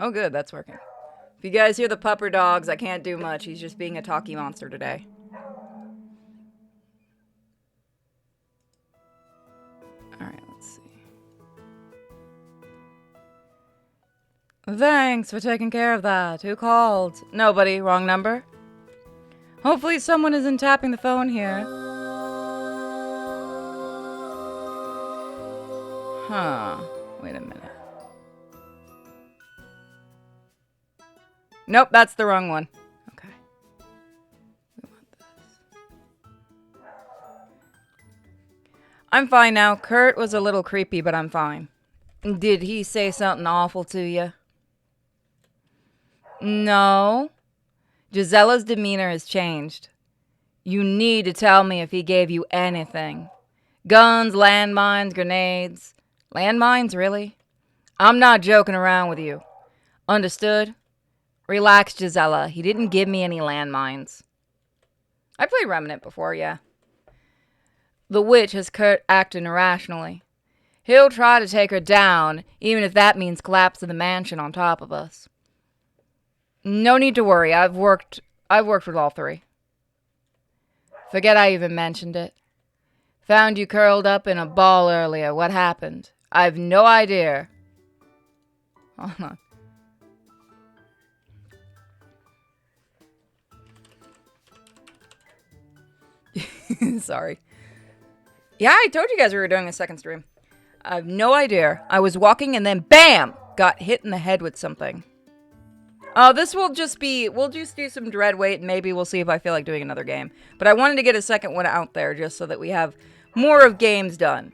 Oh, good, that's working. If you guys hear the pupper dogs, I can't do much. He's just being a talky monster today. Alright, let's see. Thanks for taking care of that. Who called? Nobody. Wrong number? Hopefully someone isn't tapping the phone here. Huh. Wait a minute. Nope, that's the wrong one. Okay. We want this. I'm fine now. Kurt was a little creepy, but I'm fine. Did he say something awful to you? No. Gisella's demeanor has changed. You need to tell me if he gave you anything. Guns, landmines, grenades. Landmines, really? I'm not joking around with you. Understood? Relax, Gisella. He didn't give me any landmines. I played Remnant before, yeah. The witch has Kurt acting irrationally. He'll try to take her down, even if that means collapsing the mansion on top of us. No need to worry. I've worked with all three. Forget I even mentioned it. Found you curled up in a ball earlier. What happened? I've no idea. Hold on. Sorry. Yeah, I told you guys we were doing a second stream. I have no idea. I was walking and then BAM! Got hit in the head with something. This will just be, we'll just do some dread weight and maybe we'll see if I feel like doing another game. But I wanted to get a second one out there just so that we have more of games done.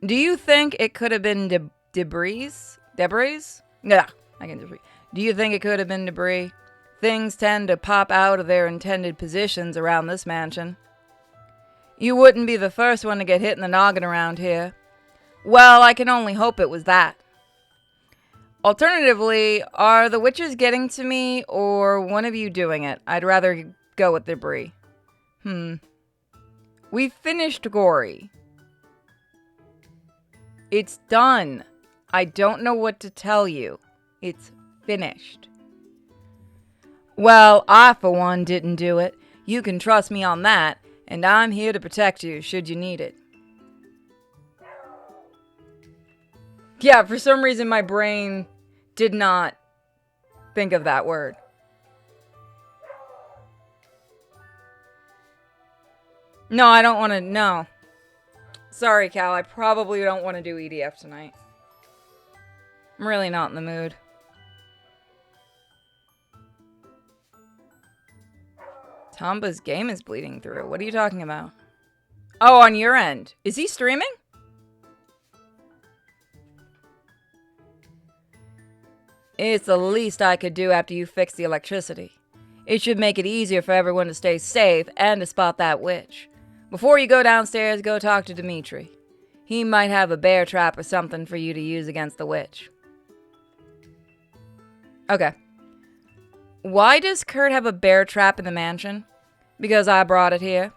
Do you think it could have been debris? Debris? Yeah, I can debris. Do you think it could have been debris? Things tend to pop out of their intended positions around this mansion. You wouldn't be the first one to get hit in the noggin around here. Well, I can only hope it was that. Alternatively, are the witches getting to me, or one of you doing it? I'd rather go with debris. We finished Gory. It's done. I don't know what to tell you. It's finished. Well, I, for one, didn't do it. You can trust me on that, and I'm here to protect you should you need it. Yeah, for some reason my brain did not think of that word. No, I don't want to, no. Sorry, Cal, I probably don't want to do EDF tonight. I'm really not in the mood. Tomba's game is bleeding through. What are you talking about? Oh, on your end. Is he streaming? It's the least I could do after you fix the electricity. It should make it easier for everyone to stay safe and to spot that witch. Before you go downstairs, go talk to Dimitri. He might have a bear trap or something for you to use against the witch. Okay. Why does Kurt have a bear trap in the mansion? Because I brought it here.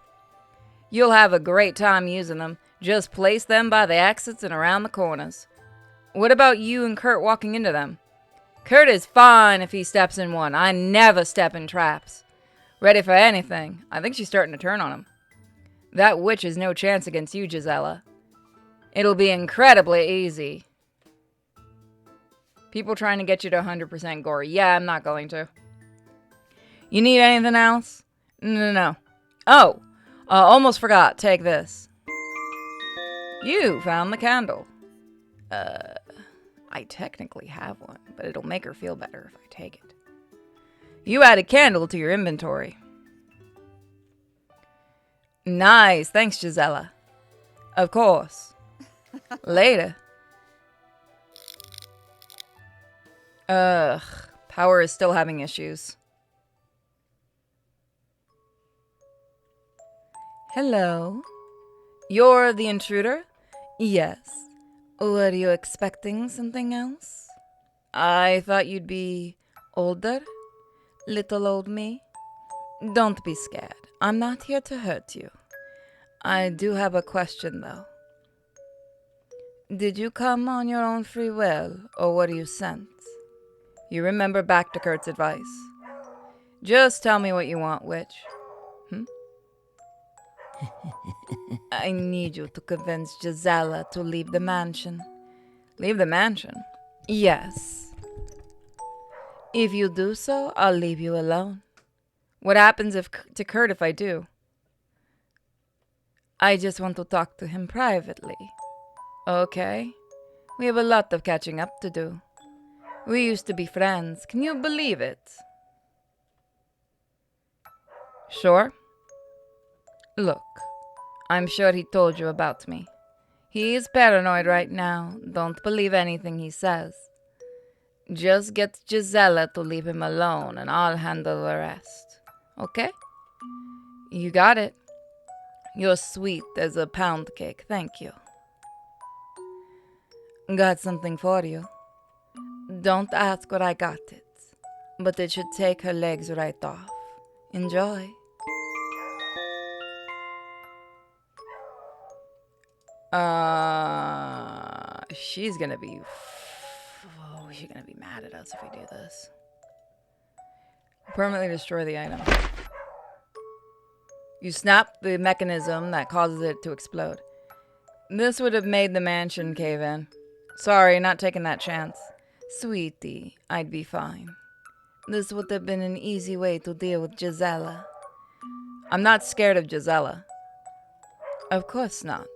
You'll have a great time using them. Just place them by the exits and around the corners. What about you and Kurt walking into them? Kurt is fine if he steps in one. I never step in traps. Ready for anything. I think she's starting to turn on him. That witch has no chance against you, Gisella. It'll be incredibly easy. People trying to get you to 100% gory. Yeah, I'm not going to. You need anything else? No. Oh, almost forgot. Take this. You found the candle. I technically have one, but it'll make her feel better if I take it. You add a candle to your inventory. Nice. Thanks, Gisella. Of course. Later. Ugh. Power is still having issues. Hello. You're the intruder? Yes. Were you expecting something else? I thought you'd be older. Little old me. Don't be scared. I'm not here to hurt you. I do have a question, though. Did you come on your own free will, or were you sent? You remember back to Kurt's advice. Just tell me what you want, witch. I need you to convince Gisela to leave the mansion. Leave the mansion? Yes. If you do so, I'll leave you alone. What happens to Kurt if I do? I just want to talk to him privately. Okay? We have a lot of catching up to do. We used to be friends. Can you believe it? Sure. Look, I'm sure he told you about me. He is paranoid right now. Don't believe anything he says. Just get Gisela to leave him alone and I'll handle the rest. Okay? You got it. You're sweet as a pound cake. Thank you. Got something for you. Don't ask where I got it, but it should take her legs right off. Enjoy. She's gonna be mad at us if we do this. Permanently destroy the item. You snap the mechanism that causes it to explode. This would have made the mansion cave in. Sorry, not taking that chance. Sweetie, I'd be fine. This would have been an easy way to deal with Gisela. I'm not scared of Gisela. Of course not.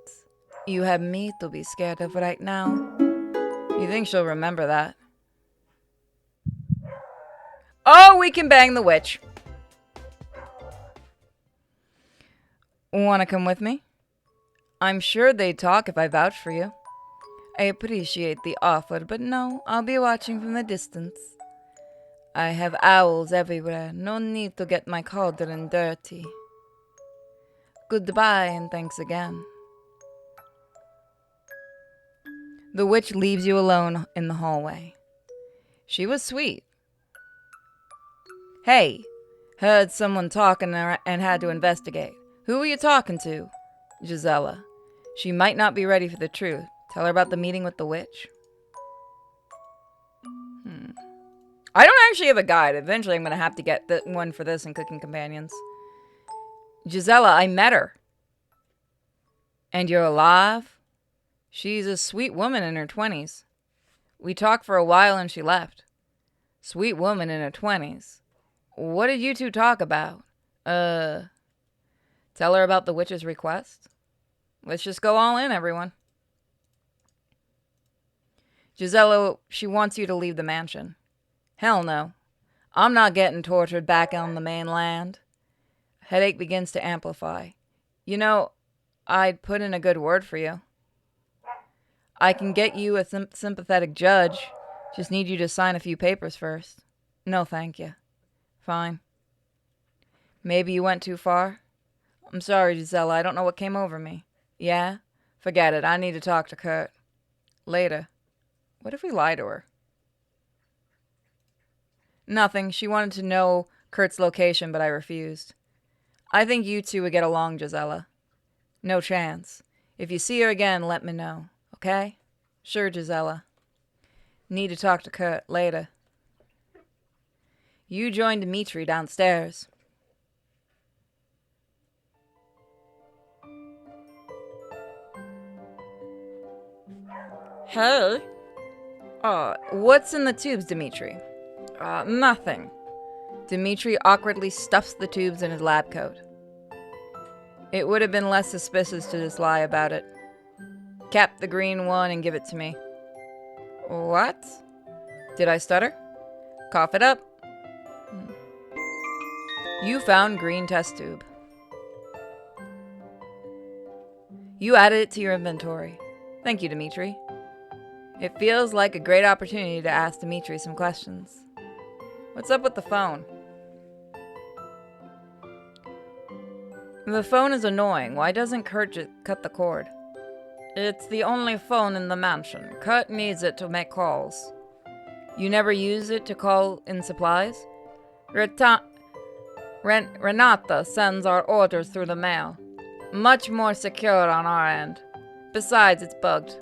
You have me to be scared of right now. You think she'll remember that? Oh, we can bang the witch. Wanna come with me? I'm sure they'd talk if I vouch for you. I appreciate the offer, but no, I'll be watching from the distance. I have owls everywhere. No need to get my cauldron dirty. Goodbye and thanks again. The witch leaves you alone in the hallway. She was sweet. Hey, heard someone talking and had to investigate. Who were you talking to? Gisela. She might not be ready for the truth. Tell her about the meeting with the witch. I don't actually have a guide. Eventually I'm going to have to get one for this in Cooking Companions. Gisela, I met her. And you're alive? She's a sweet woman in her 20s. We talked for a while and she left. Sweet woman in her 20s. What did you two talk about? Tell her about the witch's request? Let's just go all in, everyone. Gisela, she wants you to leave the mansion. Hell no. I'm not getting tortured back on the mainland. Headache begins to amplify. You know, I'd put in a good word for you. I can get you a sympathetic judge. Just need you to sign a few papers first. No, thank you. Fine. Maybe you went too far? I'm sorry, Gisela. I don't know what came over me. Yeah? Forget it. I need to talk to Kurt. Later. What if we lie to her? Nothing. She wanted to know Kurt's location, but I refused. I think you two would get along, Gisela. No chance. If you see her again, let me know. Okay? Sure, Gisela. Need to talk to Kurt later. You join Dimitri downstairs. Hey? What's in the tubes, Dimitri? Nothing. Dimitri awkwardly stuffs the tubes in his lab coat. It would have been less suspicious to just lie about it. Cap the green one and give it to me. What? Did I stutter? Cough it up. You found green test tube. You added it to your inventory. Thank you, Dimitri. It feels like a great opportunity to ask Dimitri some questions. What's up with the phone? The phone is annoying. Why doesn't Kurt just cut the cord? It's the only phone in the mansion. Kurt needs it to make calls. You never use it to call in supplies? Renata sends our orders through the mail. Much more secure on our end. Besides, it's bugged.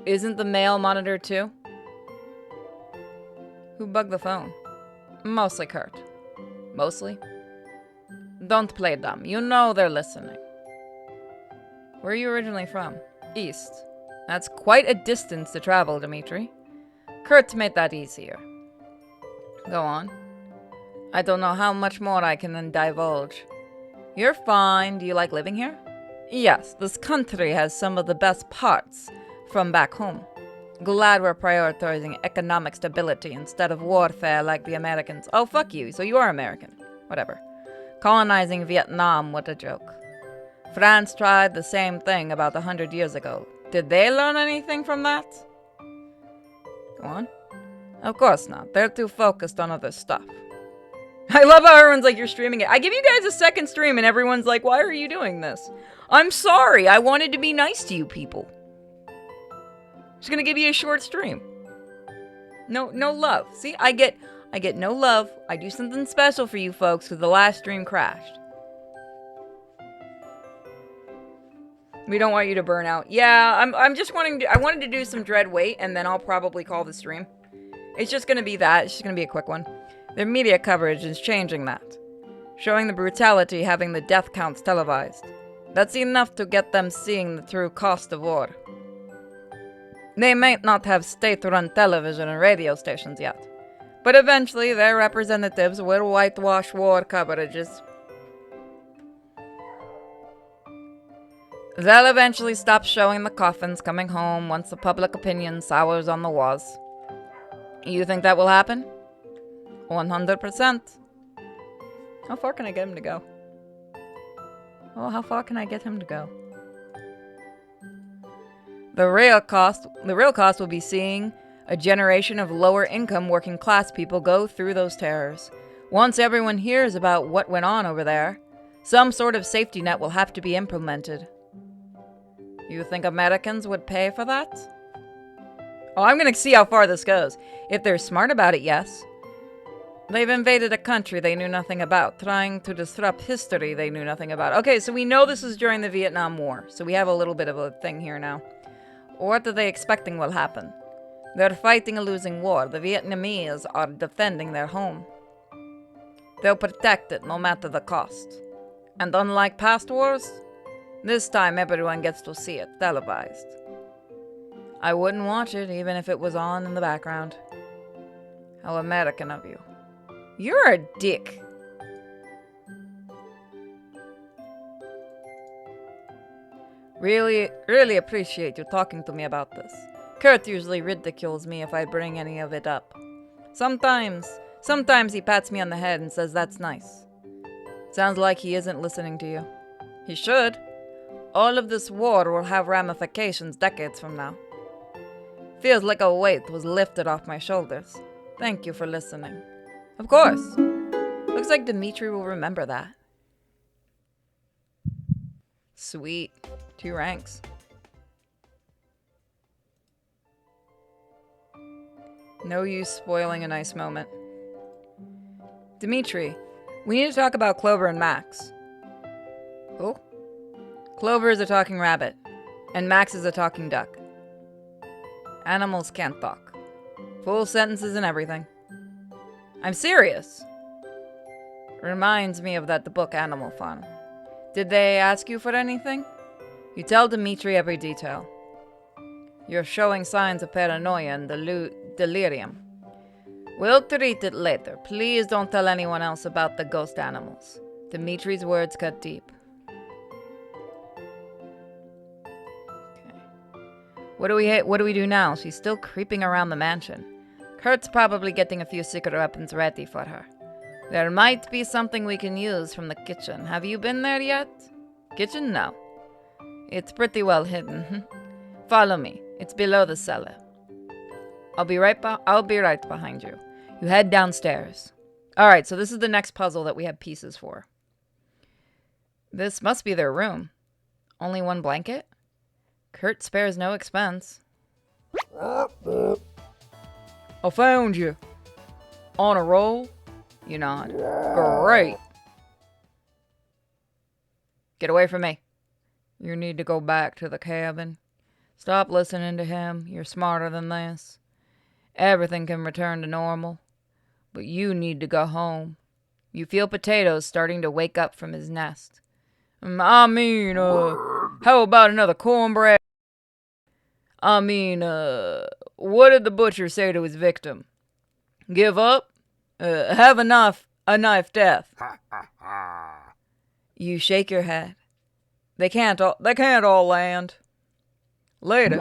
Isn't the mail monitored too? Who bugged the phone? Mostly Kurt. Mostly? Don't play dumb. You know they're listening. Where are you originally from? East. That's quite a distance to travel, Dimitri. Kurt made that easier. Go on. I don't know how much more I can divulge. You're fine. Do you like living here? Yes, this country has some of the best parts from back home. Glad we're prioritizing economic stability instead of warfare like the Americans. Oh, fuck you. So you are American. Whatever. Colonizing Vietnam, what a joke. France tried the same thing about 100 years ago. Did they learn anything from that? Go on. Of course not. They're too focused on other stuff. I love how everyone's like, you're streaming it. I give you guys a second stream and everyone's like, why are you doing this? I'm sorry. I wanted to be nice to you people. Just gonna give you a short stream. No love. See, I get no love. I do something special for you folks because the last stream crashed. We don't want you to burn out. Yeah, I'm just I wanted to do some dread weight and then I'll probably call the stream. It's just gonna be that. It's just gonna be a quick one. Their media coverage is changing that. Showing the brutality, having the death counts televised. That's enough to get them seeing the true cost of war. They might not have state-run television and radio stations yet, but eventually their representatives will whitewash war coverages. They'll eventually stop showing the coffins coming home once the public opinion sours on the wars. You think that will happen? 100%. How far can I get him to go? Oh, how far can I get him to go? The real cost will be seeing a generation of lower income working class people go through those terrors. Once everyone hears about what went on over there, some sort of safety net will have to be implemented. You think Americans would pay for that? Oh, I'm gonna see how far this goes. If they're smart about it, yes. They've invaded a country they knew nothing about, trying to disrupt history they knew nothing about. Okay, so we know this is during the Vietnam War, so we have a little bit of a thing here now. What are they expecting will happen? They're fighting a losing war. The Vietnamese are defending their home. They'll protect it no matter the cost. And unlike past wars, this time everyone gets to see it televised. I wouldn't watch it even if it was on in the background. How American of you. You're a dick. Really appreciate you talking to me about this. Kurt usually ridicules me if I bring any of it up. Sometimes he pats me on the head and says that's nice. Sounds like he isn't listening to you. He should. All of this war will have ramifications decades from now. Feels like a weight was lifted off my shoulders. Thank you for listening. Of course. Looks like Dimitri will remember that. Sweet. 2 ranks. No use spoiling a nice moment. Dimitri, we need to talk about Clover and Max. Oh? Clover is a talking rabbit, and Max is a talking duck. Animals can't talk. Full sentences and everything. I'm serious. Reminds me of the book Animal Farm. Did they ask you for anything? You tell Dimitri every detail. You're showing signs of paranoia and delirium. We'll treat it later. Please don't tell anyone else about the ghost animals. Dimitri's words cut deep. Okay. What do we do now? She's still creeping around the mansion. Kurt's probably getting a few secret weapons ready for her. There might be something we can use from the kitchen. Have you been there yet? Kitchen? No. It's pretty well hidden. Follow me. It's below the cellar. I'll be right behind you. You head downstairs. Alright, so this is the next puzzle that we have pieces for. This must be their room. Only one blanket? Kurt spares no expense. I found you. On a roll? You nod. Great. Get away from me. You need to go back to the cabin. Stop listening to him. You're smarter than this. Everything can return to normal. But you need to go home. You feel Potatoes starting to wake up from his nest. How about another cornbread? What did the butcher say to his victim? Give up? Have a knife death. You shake your head. They can't all land. Later.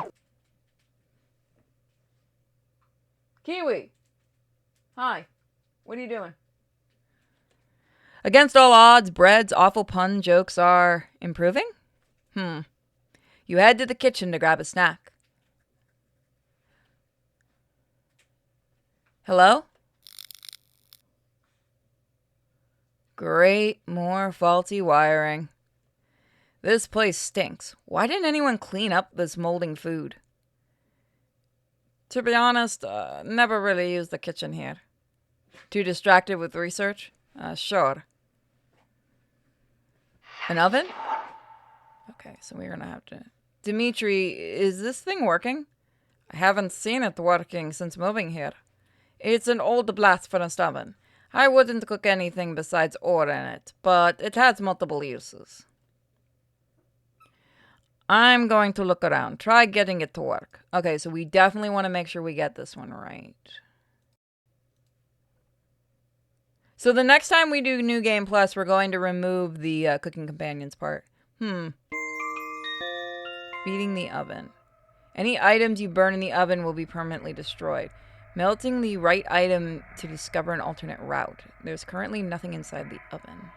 Kiwi. Hi. What are you doing? Against all odds, Bread's awful pun jokes are improving? You head to the kitchen to grab a snack. Hello? Great, more faulty wiring. This place stinks. Why didn't anyone clean up this molding food? To be honest, never really used the kitchen here. Too distracted with research? Sure. An oven? Okay, so we're gonna have to... Dimitri, is this thing working? I haven't seen it working since moving here. It's an old blast furnace oven. I wouldn't cook anything besides ore in it, but it has multiple uses. I'm going to look around. Try getting it to work. Okay, so we definitely want to make sure we get this one right. So the next time we do New Game Plus, we're going to remove the cooking companions part. Feeding the oven. Any items you burn in the oven will be permanently destroyed. Melting the right item to discover an alternate route. There's currently nothing inside the oven.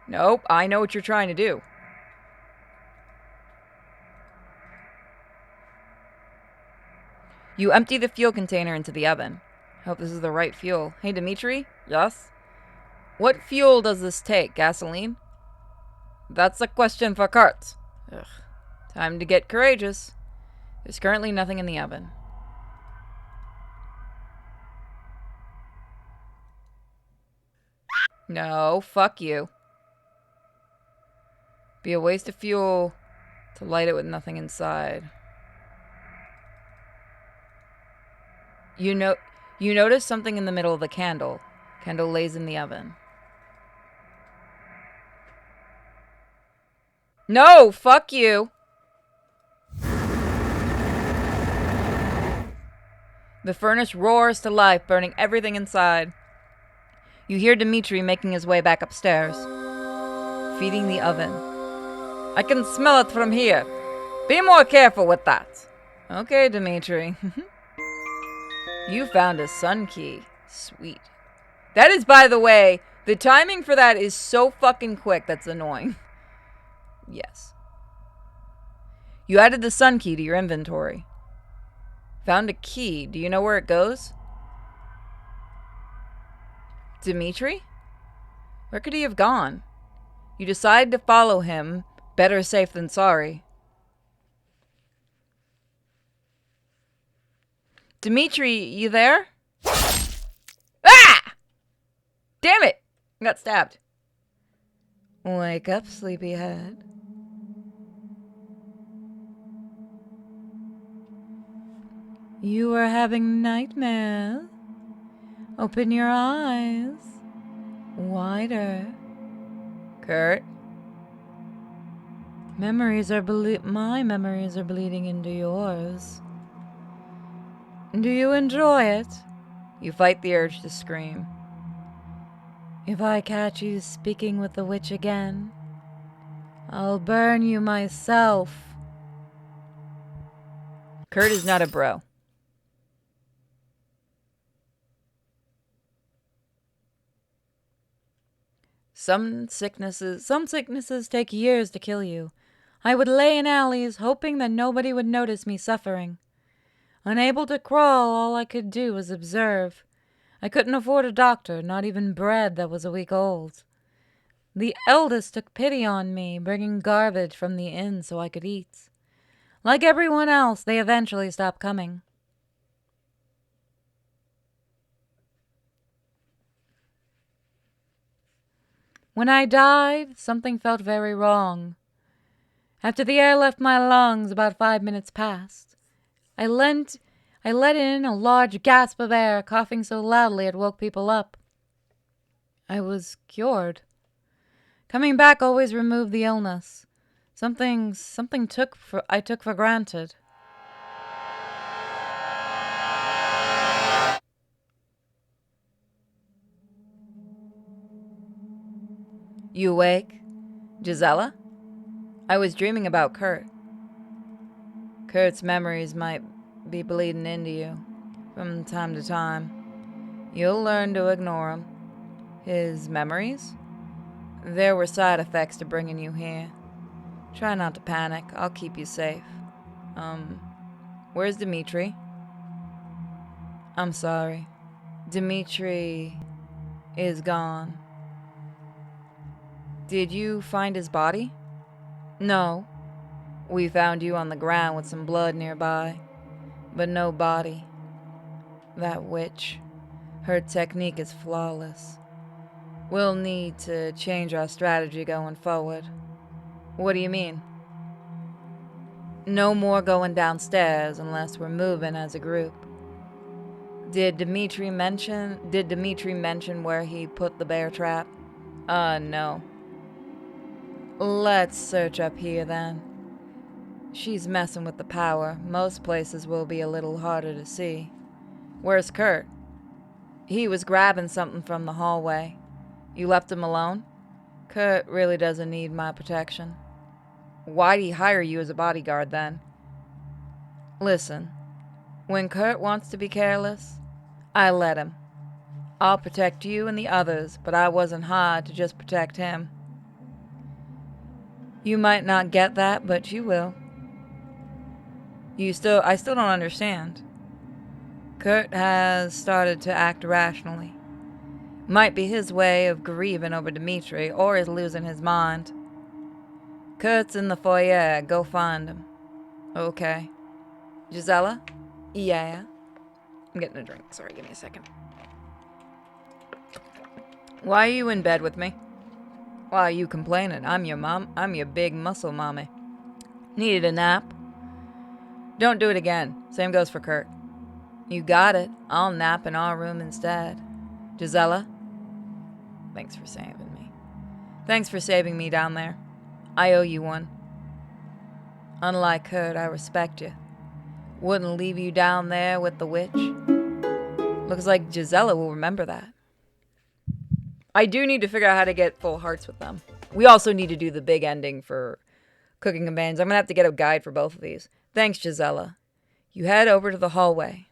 Nope, I know what you're trying to do. You empty the fuel container into the oven. Hope this is the right fuel. Hey, Dimitri? Yes? What fuel does this take? Gasoline? That's a question for Kurt. Ugh. Time to get courageous. There's currently nothing in the oven. No, fuck you. Be a waste of fuel to light it with nothing inside. You notice something in the middle of the candle. Candle lays in the oven. No, fuck you. The furnace roars to life, burning everything inside. You hear Dimitri making his way back upstairs, feeding the oven. I can smell it from here. Be more careful with that. Okay, Dimitri. You found a sun key. Sweet. That is, by the way, the timing for that is so fucking quick, that's annoying. Yes. You added the sun key to your inventory. Found a key. Do you know where it goes? Dimitri? Where could he have gone? You decide to follow him. Better safe than sorry. Dimitri, you there? Ah! Damn it! I got stabbed. Wake up, sleepyhead. You are having nightmares. Open your eyes. Wider. Kurt? My memories are bleeding into yours. Do you enjoy it? You fight the urge to scream. If I catch you speaking with the witch again, I'll burn you myself. Kurt is not a bro. Some sicknesses take years to kill you. I would lay in alleys, hoping that nobody would notice me suffering. Unable to crawl, all I could do was observe. I couldn't afford a doctor, not even bread that was a week old. The eldest took pity on me, bringing garbage from the inn so I could eat. Like everyone else, they eventually stopped coming. When I died, something felt very wrong. After the air left my lungs, about 5 minutes passed. I I let in a large gasp of air, coughing so loudly it woke people up. I was cured. Coming back always removed the illness. Something I took for granted. You awake? Gisela? I was dreaming about Kurt. Kurt's memories might be bleeding into you from time to time. You'll learn to ignore them. His memories? There were side effects to bringing you here. Try not to panic. I'll keep you safe. Where's Dimitri? I'm sorry. Dimitri is gone. Did you find his body? No. We found you on the ground with some blood nearby, but no body. That witch, her technique is flawless. We'll need to change our strategy going forward. What do you mean? No more going downstairs unless we're moving as a group. Did Dimitri mention where he put the bear trap? No. Let's search up here then. She's messing with the power. Most places will be a little harder to see. Where's Kurt? He was grabbing something from the hallway. You left him alone? Kurt really doesn't need my protection. Why'd he hire you as a bodyguard then? Listen, when Kurt wants to be careless, I let him. I'll protect you and the others, but I wasn't hired to just protect him. You might not get that, but you will. I still don't understand. Kurt has started to act rationally. Might be his way of grieving over Dimitri, or is losing his mind. Kurt's in the foyer. Go find him. Okay. Gisela? Yeah? I'm getting a drink. Sorry, give me a second. Why are you in bed with me? Why are you complaining? I'm your mom. I'm your big muscle mommy. Needed a nap? Don't do it again. Same goes for Kurt. You got it. I'll nap in our room instead. Gisela? Thanks for saving me. Thanks for saving me down there. I owe you one. Unlike Kurt, I respect you. Wouldn't leave you down there with the witch. Looks like Gisela will remember that. I do need to figure out how to get full hearts with them. We also need to do the big ending for Cooking Companions. I'm going to have to get a guide for both of these. Thanks, Gisela. You head over to the hallway.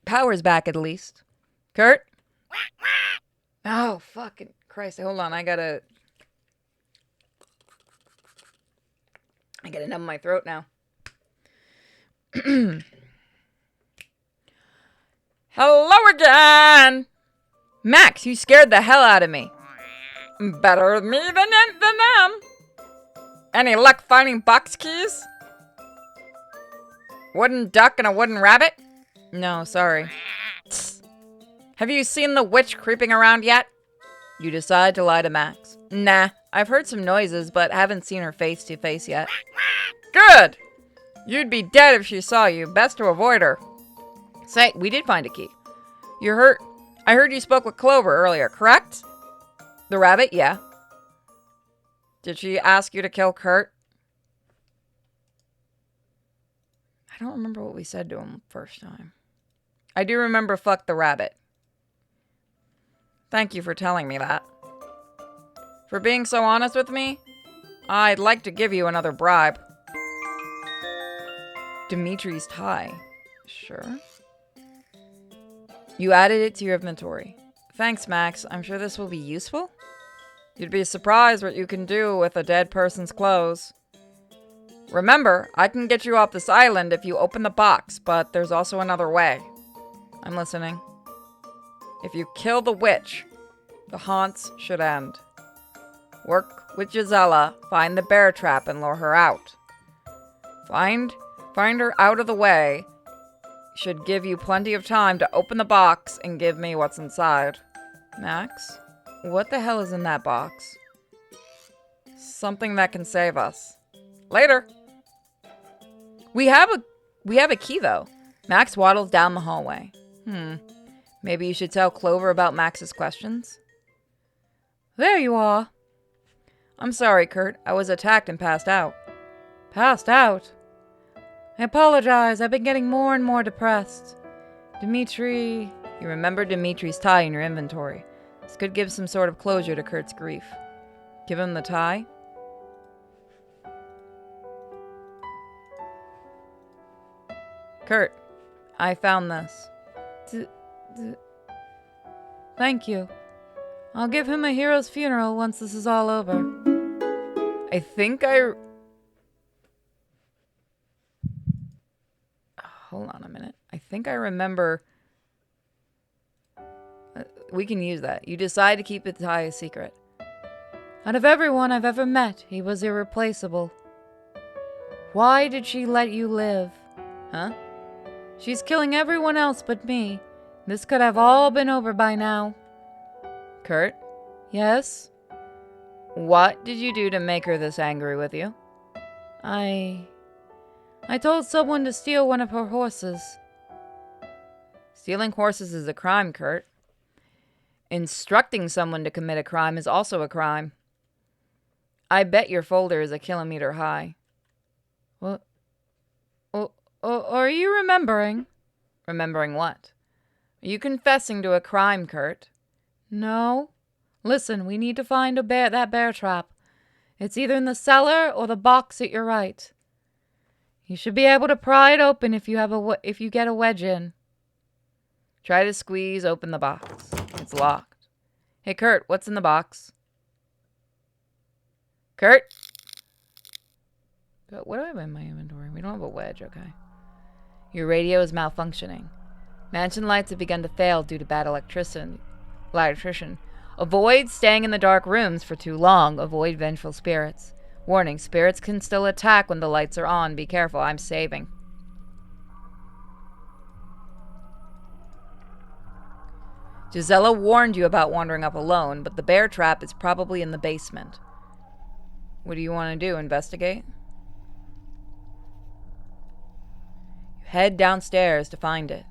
Power's back at least. Kurt? Oh, fucking Christ. Hold on. I gotta numb my throat now. Hello again! Max, you scared the hell out of me. Better me than them. Any luck finding box keys? Wooden duck and a wooden rabbit? No, sorry. Have you seen the witch creeping around yet? You decide to lie to Max. Nah, I've heard some noises, but haven't seen her face to face yet. Good! You'd be dead if she saw you. Best to avoid her. Say, we did find a key. You're hurt. I heard you spoke with Clover earlier, correct? The rabbit? Yeah. Did she ask you to kill Kurt? I don't remember what we said to him first time. I do remember fuck the rabbit. Thank you for telling me that. For being so honest with me, I'd like to give you another bribe. Dimitri's tie. Sure. You added it to your inventory. Thanks, Max. I'm sure this will be useful. You'd be surprised what you can do with a dead person's clothes. Remember, I can get you off this island if you open the box, but there's also another way. I'm listening. If you kill the witch, the haunts should end. Work with Gisela, find the bear trap, and lure her out. Find her out of the way. Should give you plenty of time to open the box and give me what's inside. Max, what the hell is in that box? Something that can save us. Later. We have a key, though. Max waddles down the hallway. Maybe you should tell Clover about Max's questions? There you are. I'm sorry, Kurt. I was attacked and passed out. Passed out? I apologize. I've been getting more and more depressed. Dimitri... You remember Dimitri's tie in your inventory. This could give some sort of closure to Kurt's grief. Give him the tie? Kurt, I found this. Thank you. I'll give him a hero's funeral once this is all over. I think Hold on a minute. I think I remember... We can use that. You decide to keep the tie a secret. Out of everyone I've ever met, he was irreplaceable. Why did she let you live? Huh? She's killing everyone else but me. This could have all been over by now. Kurt? Yes? What did you do to make her this angry with you? I told someone to steal one of her horses. Stealing horses is a crime, Kurt. Instructing someone to commit a crime is also a crime. I bet your folder is a kilometer high. What? Are you remembering? Remembering what? Are you confessing to a crime, Kurt? No. Listen, we need to find that bear trap. It's either in the cellar or the box at your right. You should be able to pry it open if you get a wedge in. Try to squeeze open the box. It's locked. Hey, Kurt, what's in the box? Kurt? What do I have in my inventory? We don't have a wedge, okay. Your radio is malfunctioning. Mansion lights have begun to fail due to bad electrician. Avoid staying in the dark rooms for too long. Avoid vengeful spirits. Warning, spirits can still attack when the lights are on. Be careful, I'm saving. Gisela warned you about wandering up alone, but the bear trap is probably in the basement. What do you want to do, investigate? You head downstairs to find it.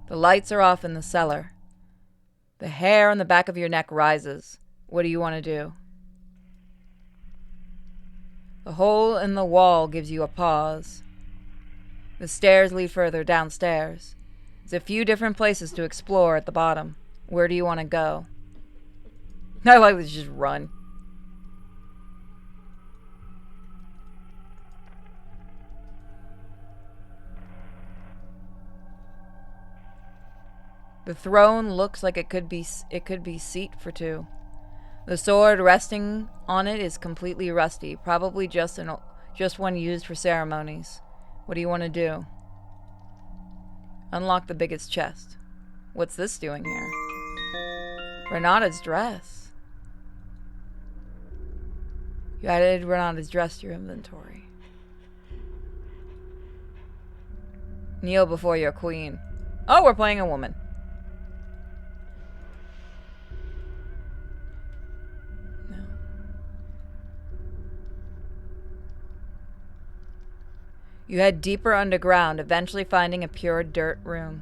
The lights are off in the cellar. The hair on the back of your neck rises. What do you want to do? The hole in the wall gives you a pause. The stairs lead further downstairs. There's a few different places to explore at the bottom. Where do you want to go? I like to just run. The throne looks like it could be seat for two. The sword resting on it is completely rusty, probably just one used for ceremonies. What do you want to do? Unlock the biggest chest. What's this doing here? Renata's dress. You added Renata's dress to your inventory. Kneel before your queen. Oh, we're playing a woman. You head deeper underground, eventually finding a pure dirt room.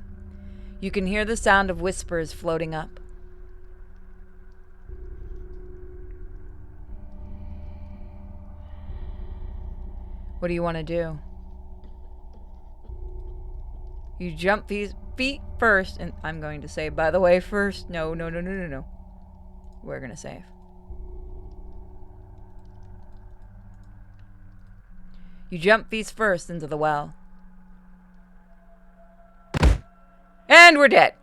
You can hear the sound of whispers floating up. What do you want to do? You jump feet first, and I'm going to save, by the way, first. No. We're going to save. You jump face first into the well. And we're dead.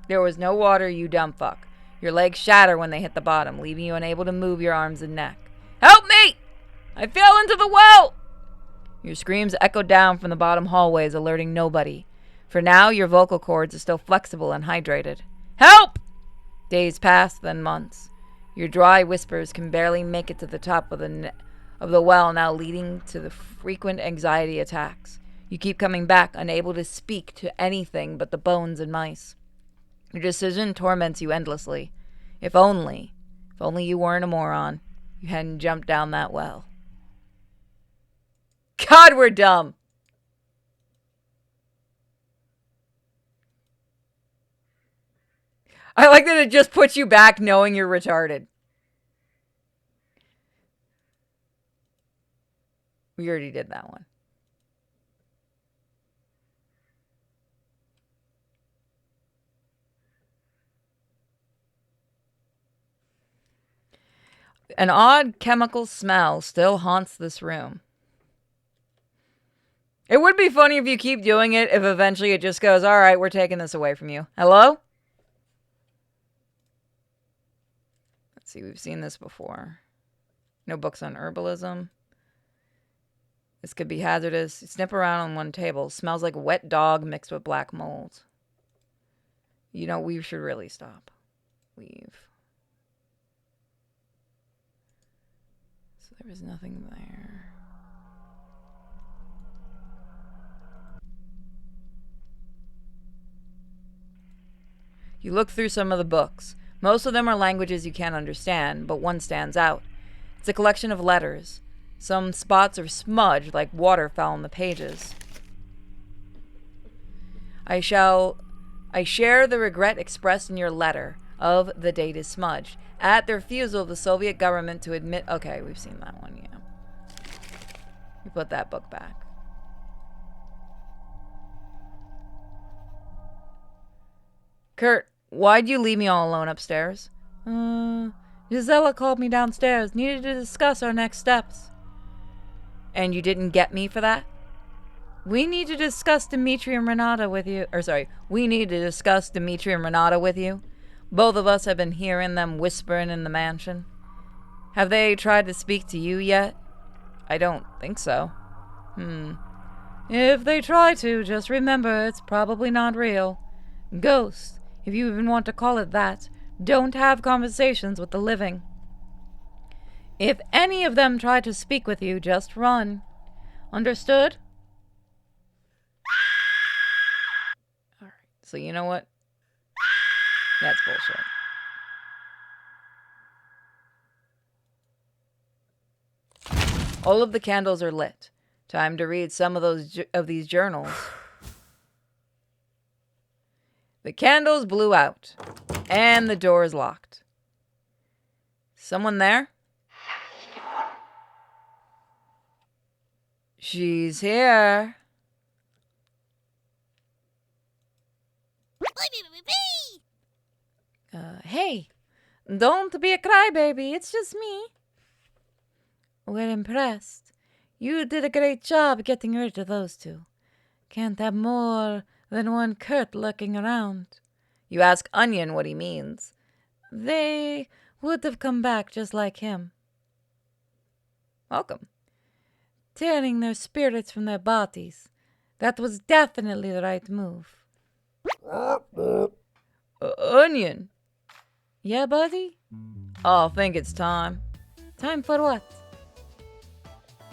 There was no water, you dumb fuck. Your legs shatter when they hit the bottom, leaving you unable to move your arms and neck. Help me! I fell into the well! Your screams echo down from the bottom hallways, alerting nobody. For now, your vocal cords are still flexible and hydrated. Help! Days pass, then months. Your dry whispers can barely make it to the top of the well, now leading to the frequent anxiety attacks. You keep coming back, unable to speak to anything but the bones and mice. Your decision torments you endlessly. If only you weren't a moron. You hadn't jumped down that well. God, we're dumb. I like that it just puts you back knowing you're retarded. We already did that one. An odd chemical smell still haunts this room. It would be funny if you keep doing it if eventually it just goes, all right, we're taking this away from you. Hello? Let's see, we've seen this before. No books on herbalism. This could be hazardous. You snip around on one table. Smells like wet dog mixed with black mold. You know, we should really stop. Leave. So there was nothing there. You look through some of the books. Most of them are languages you can't understand, but one stands out. It's a collection of letters. Some spots are smudged like water fell on the pages. I share the regret expressed in your letter of the date is smudged at the refusal of the Soviet government to admit. Okay, we've seen that one, yeah. We put that book back. Kurt, why'd you leave me all alone upstairs? Gisela called me downstairs. Needed to discuss our next steps. And you didn't get me for that? We need to discuss Dimitri and Renata with you. We need to discuss Dimitri and Renata with you. Both of us have been hearing them whispering in the mansion. Have they tried to speak to you yet? I don't think so. If they try to, just remember it's probably not real. Ghosts, if you even want to call it that, don't have conversations with the living. If any of them try to speak with you, just run. Understood? Alright, so you know what? That's bullshit. All of the candles are lit. Time to read some of these journals. The candles blew out, and the door is locked. Someone there? She's here. Hey, don't be a crybaby. It's just me. We're impressed. You did a great job getting rid of those two. Can't have more than one Kurt lurking around. You ask Onion what he means. They would have come back just like him. Welcome. Tearing their spirits from their bodies. That was definitely the right move. Onion. Yeah, buddy? Oh, I think it's time. Time for what?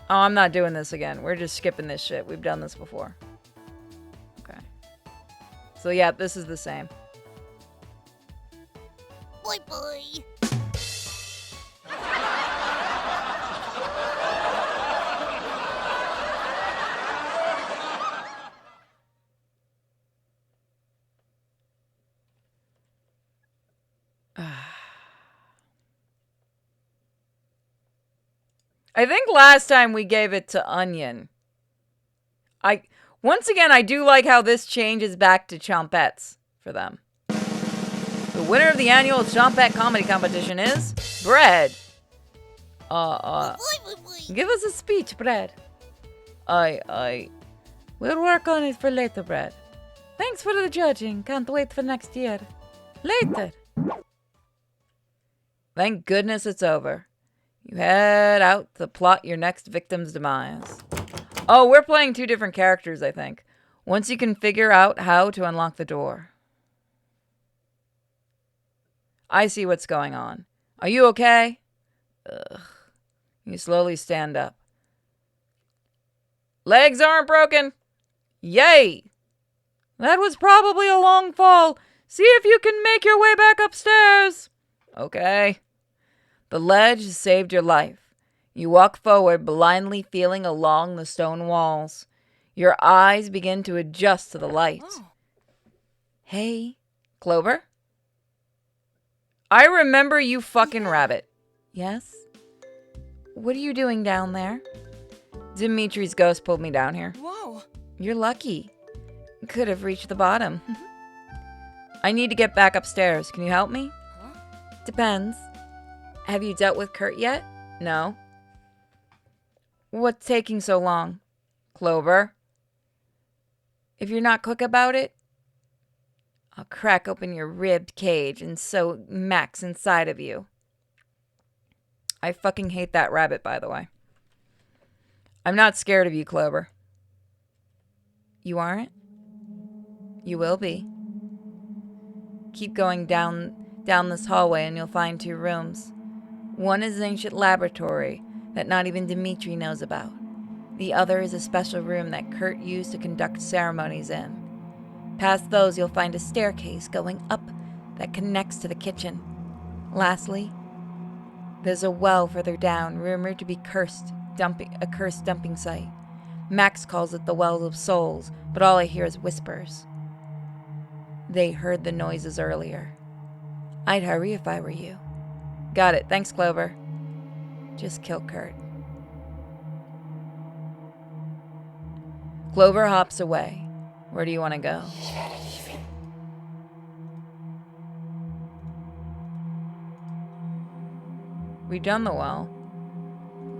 Oh, I'm not doing this again. We're just skipping this shit. We've done this before. Okay. So yeah, this is the same. Boy, boy. I think last time we gave it to Onion. Once again, I do like how this changes back to Chompettes for them. The winner of the annual Chompette comedy competition is Bread. Give us a speech, Bread. We'll work on it for later, Bread. Thanks for the judging. Can't wait for next year. Later. Thank goodness it's over. You head out to plot your next victim's demise. Oh, we're playing two different characters, I think. Once you can figure out how to unlock the door. I see what's going on. Are you okay? Ugh. You slowly stand up. Legs aren't broken. Yay! That was probably a long fall. See if you can make your way back upstairs. Okay. The ledge has saved your life. You walk forward, blindly feeling along the stone walls. Your eyes begin to adjust to the light. Oh. Hey, Clover? I remember you fucking rabbit. Yes? What are you doing down there? Dimitri's ghost pulled me down here. Whoa. You're lucky. Could have reached the bottom. I need to get back upstairs. Can you help me? Huh? Depends. Have you dealt with Kurt yet? No. What's taking so long? Clover? If you're not quick about it, I'll crack open your ribbed cage and sew Max inside of you. I fucking hate that rabbit, by the way. I'm not scared of you, Clover. You aren't? You will be. Keep going down this hallway and you'll find 2 rooms. One is an ancient laboratory that not even Dimitri knows about. The other is a special room that Kurt used to conduct ceremonies in. Past those, you'll find a staircase going up that connects to the kitchen. Lastly, there's a well further down, rumored to be a cursed dumping site. Max calls it the Well of Souls, but all I hear is whispers. They heard the noises earlier. I'd hurry if I were you. Got it. Thanks, Clover. Just kill Kurt. Clover hops away. Where do you want to go? We've done the well.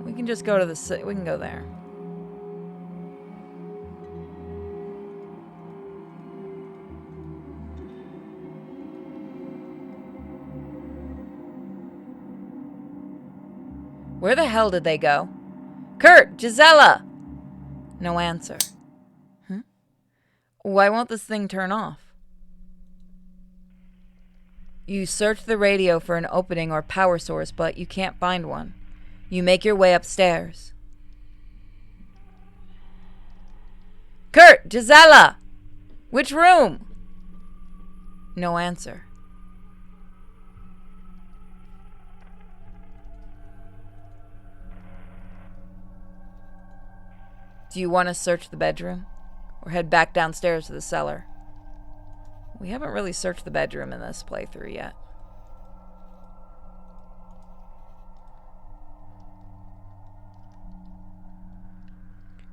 We can just go to we can go there. Where the hell did they go? Kurt! Gisela! No answer. Why won't this thing turn off? You search the radio for an opening or power source, but you can't find one. You make your way upstairs. Kurt! Gisela! Which room? No answer. Do you want to search the bedroom? Or head back downstairs to the cellar? We haven't really searched the bedroom in this playthrough yet.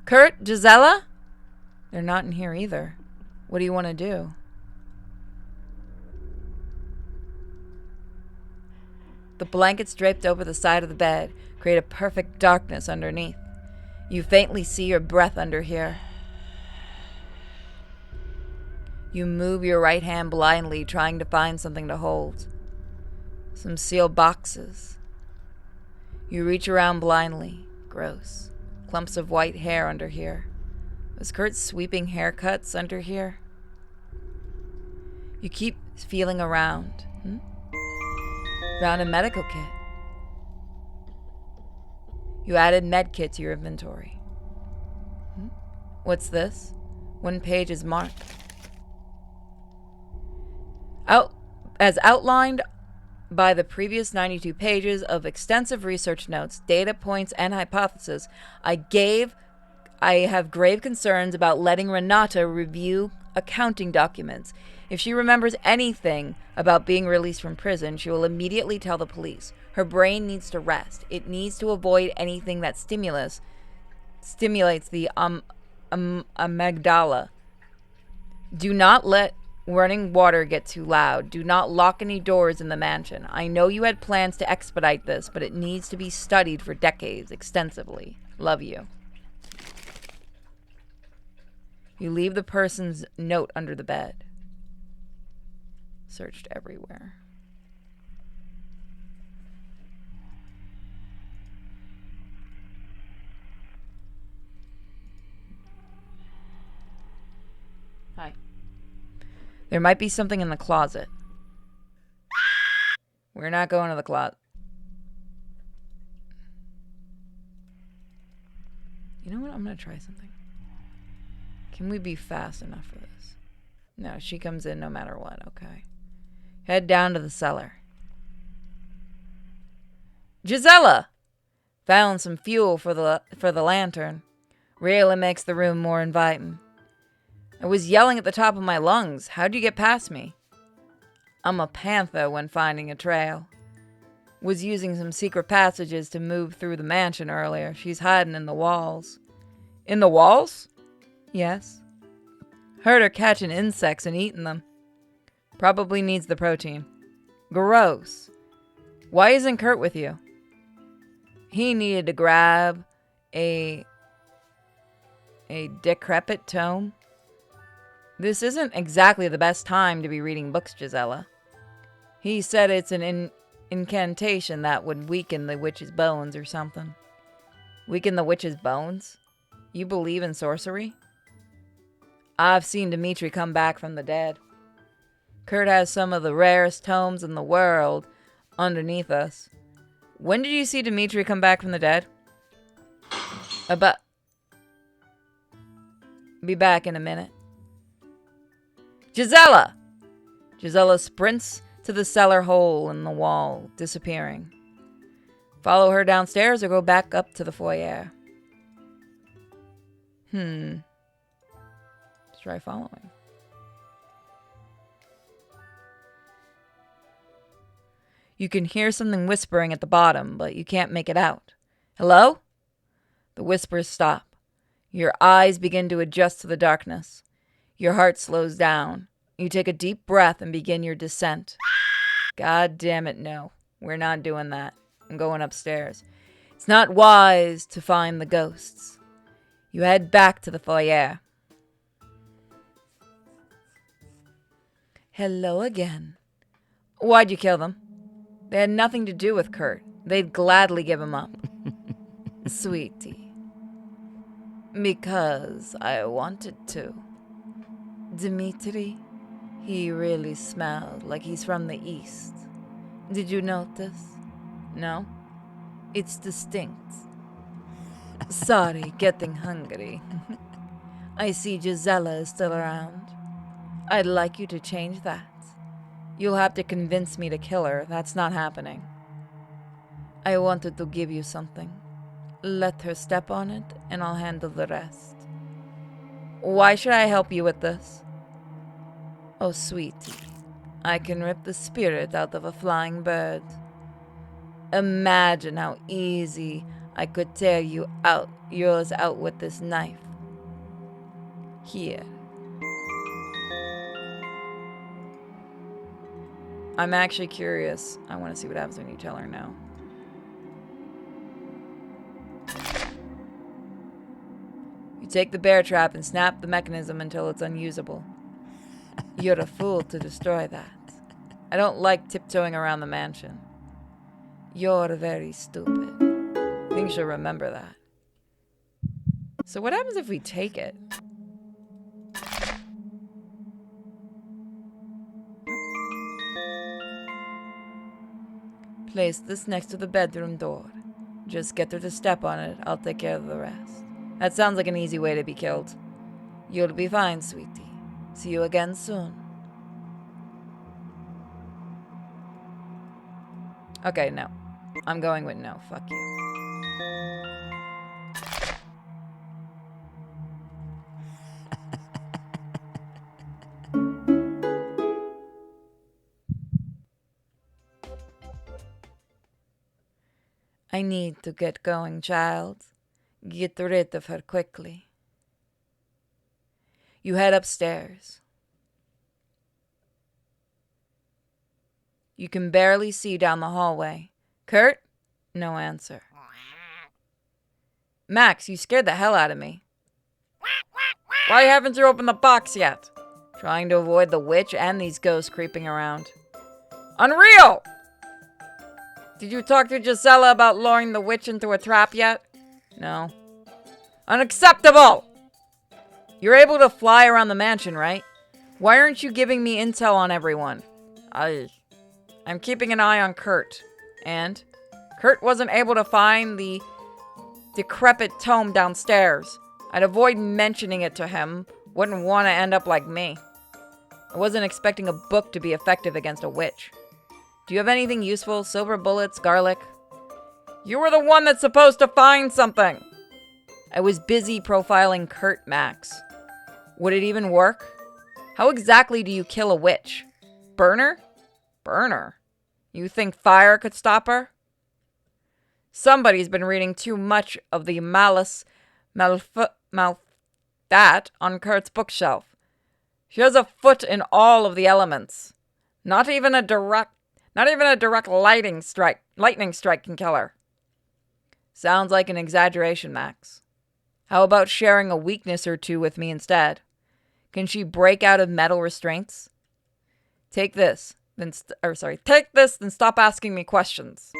Kurt? Gisela? They're not in here either. What do you want to do? The blankets draped over the side of the bed create a perfect darkness underneath. You faintly see your breath under here. You move your right hand blindly, trying to find something to hold. Some sealed boxes. You reach around blindly. Gross. Clumps of white hair under here. Was Kurt sweeping haircuts under here? You keep feeling around. Found a medical kit. You added med kit to your inventory. What's this? One page is marked. As outlined by the previous 92 pages of extensive research notes, data points, and hypotheses, I have grave concerns about letting Renata review accounting documents. If she remembers anything about being released from prison, she will immediately tell the police. Her brain needs to rest. It needs to avoid anything that stimulates the amygdala. Do not let running water get too loud. Do not lock any doors in the mansion. I know you had plans to expedite this, but it needs to be studied for decades, extensively. Love you. You leave the person's note under the bed. Searched everywhere. Hi. There might be something in the closet. We're not going to the closet. You know what? I'm going to try something. Can we be fast enough for this? No, she comes in no matter what. Okay. Head down to the cellar. Gisela! Found some fuel for the lantern. Really makes the room more inviting. I was yelling at the top of my lungs. How'd you get past me? I'm a panther when finding a trail. Was using some secret passages to move through the mansion earlier. She's hiding in the walls. In the walls? Yes. Heard her catching insects and eating them. Probably needs the protein. Gross. Why isn't Kurt with you? He needed to grab a decrepit tome. This isn't exactly the best time to be reading books, Gisela. He said it's an incantation that would weaken the witch's bones or something. Weaken the witch's bones? You believe in sorcery? I've seen Dimitri come back from the dead. Kurt has some of the rarest tomes in the world underneath us. When did you see Dimitri come back from the dead? Be back in a minute. Gisela! Gisela sprints to the cellar hole in the wall, disappearing. Follow her downstairs or go back up to the foyer. Let's try following. You can hear something whispering at the bottom, but you can't make it out. Hello? The whispers stop. Your eyes begin to adjust to the darkness. Your heart slows down. You take a deep breath and begin your descent. God damn it, no. We're not doing that. I'm going upstairs. It's not wise to find the ghosts. You head back to the foyer. Hello again. Why'd you kill them? They had nothing to do with Kurt. They'd gladly give him up. Sweetie. Because I wanted to. Dimitri, he really smelled like he's from the East. Did you notice? No? It's distinct. Sorry, getting hungry. I see Gisela is still around. I'd like you to change that. You'll have to convince me to kill her. That's not happening. I wanted to give you something. Let her step on it, and I'll handle the rest. Why should I help you with this? Oh, sweetie, I can rip the spirit out of a flying bird. Imagine how easy I could tear yours out with this knife. Here. I'm actually curious. I want to see what happens when you tell her no. You take the bear trap and snap the mechanism until it's unusable. You're a fool to destroy that. I don't like tiptoeing around the mansion. You're very stupid. I think she'll remember that. So what happens if we take it? Place this next to the bedroom door. Just get her to step on it. I'll take care of the rest. That sounds like an easy way to be killed. You'll be fine, sweetie. See you again soon. Okay, no. I'm going with no. Fuck you. I need to get going, child. Get rid of her quickly. You head upstairs. You can barely see down the hallway. Kurt? No answer. Max, you scared the hell out of me. Why haven't you opened the box yet? Trying to avoid the witch and these ghosts creeping around. Unreal! Did you talk to Gisela about luring the witch into a trap yet? No. Unacceptable! You're able to fly around the mansion, right? Why aren't you giving me intel on everyone? I'm keeping an eye on Kurt. And? Kurt wasn't able to find the decrepit tome downstairs. I'd avoid mentioning it to him. Wouldn't want to end up like me. I wasn't expecting a book to be effective against a witch. Do you have anything useful? Silver bullets, garlic? You were the one that's supposed to find something. I was busy profiling Kurt, Max. Would it even work? How exactly do you kill a witch? Burner? Burner? You think fire could stop her? Somebody's been reading too much of the that on Kurt's bookshelf. She has a foot in all of the elements. Not even a direct lightning strike can kill her. Sounds like an exaggeration, Max. How about sharing a weakness or two with me instead? Can she break out of metal restraints? Take this, then stop asking me questions.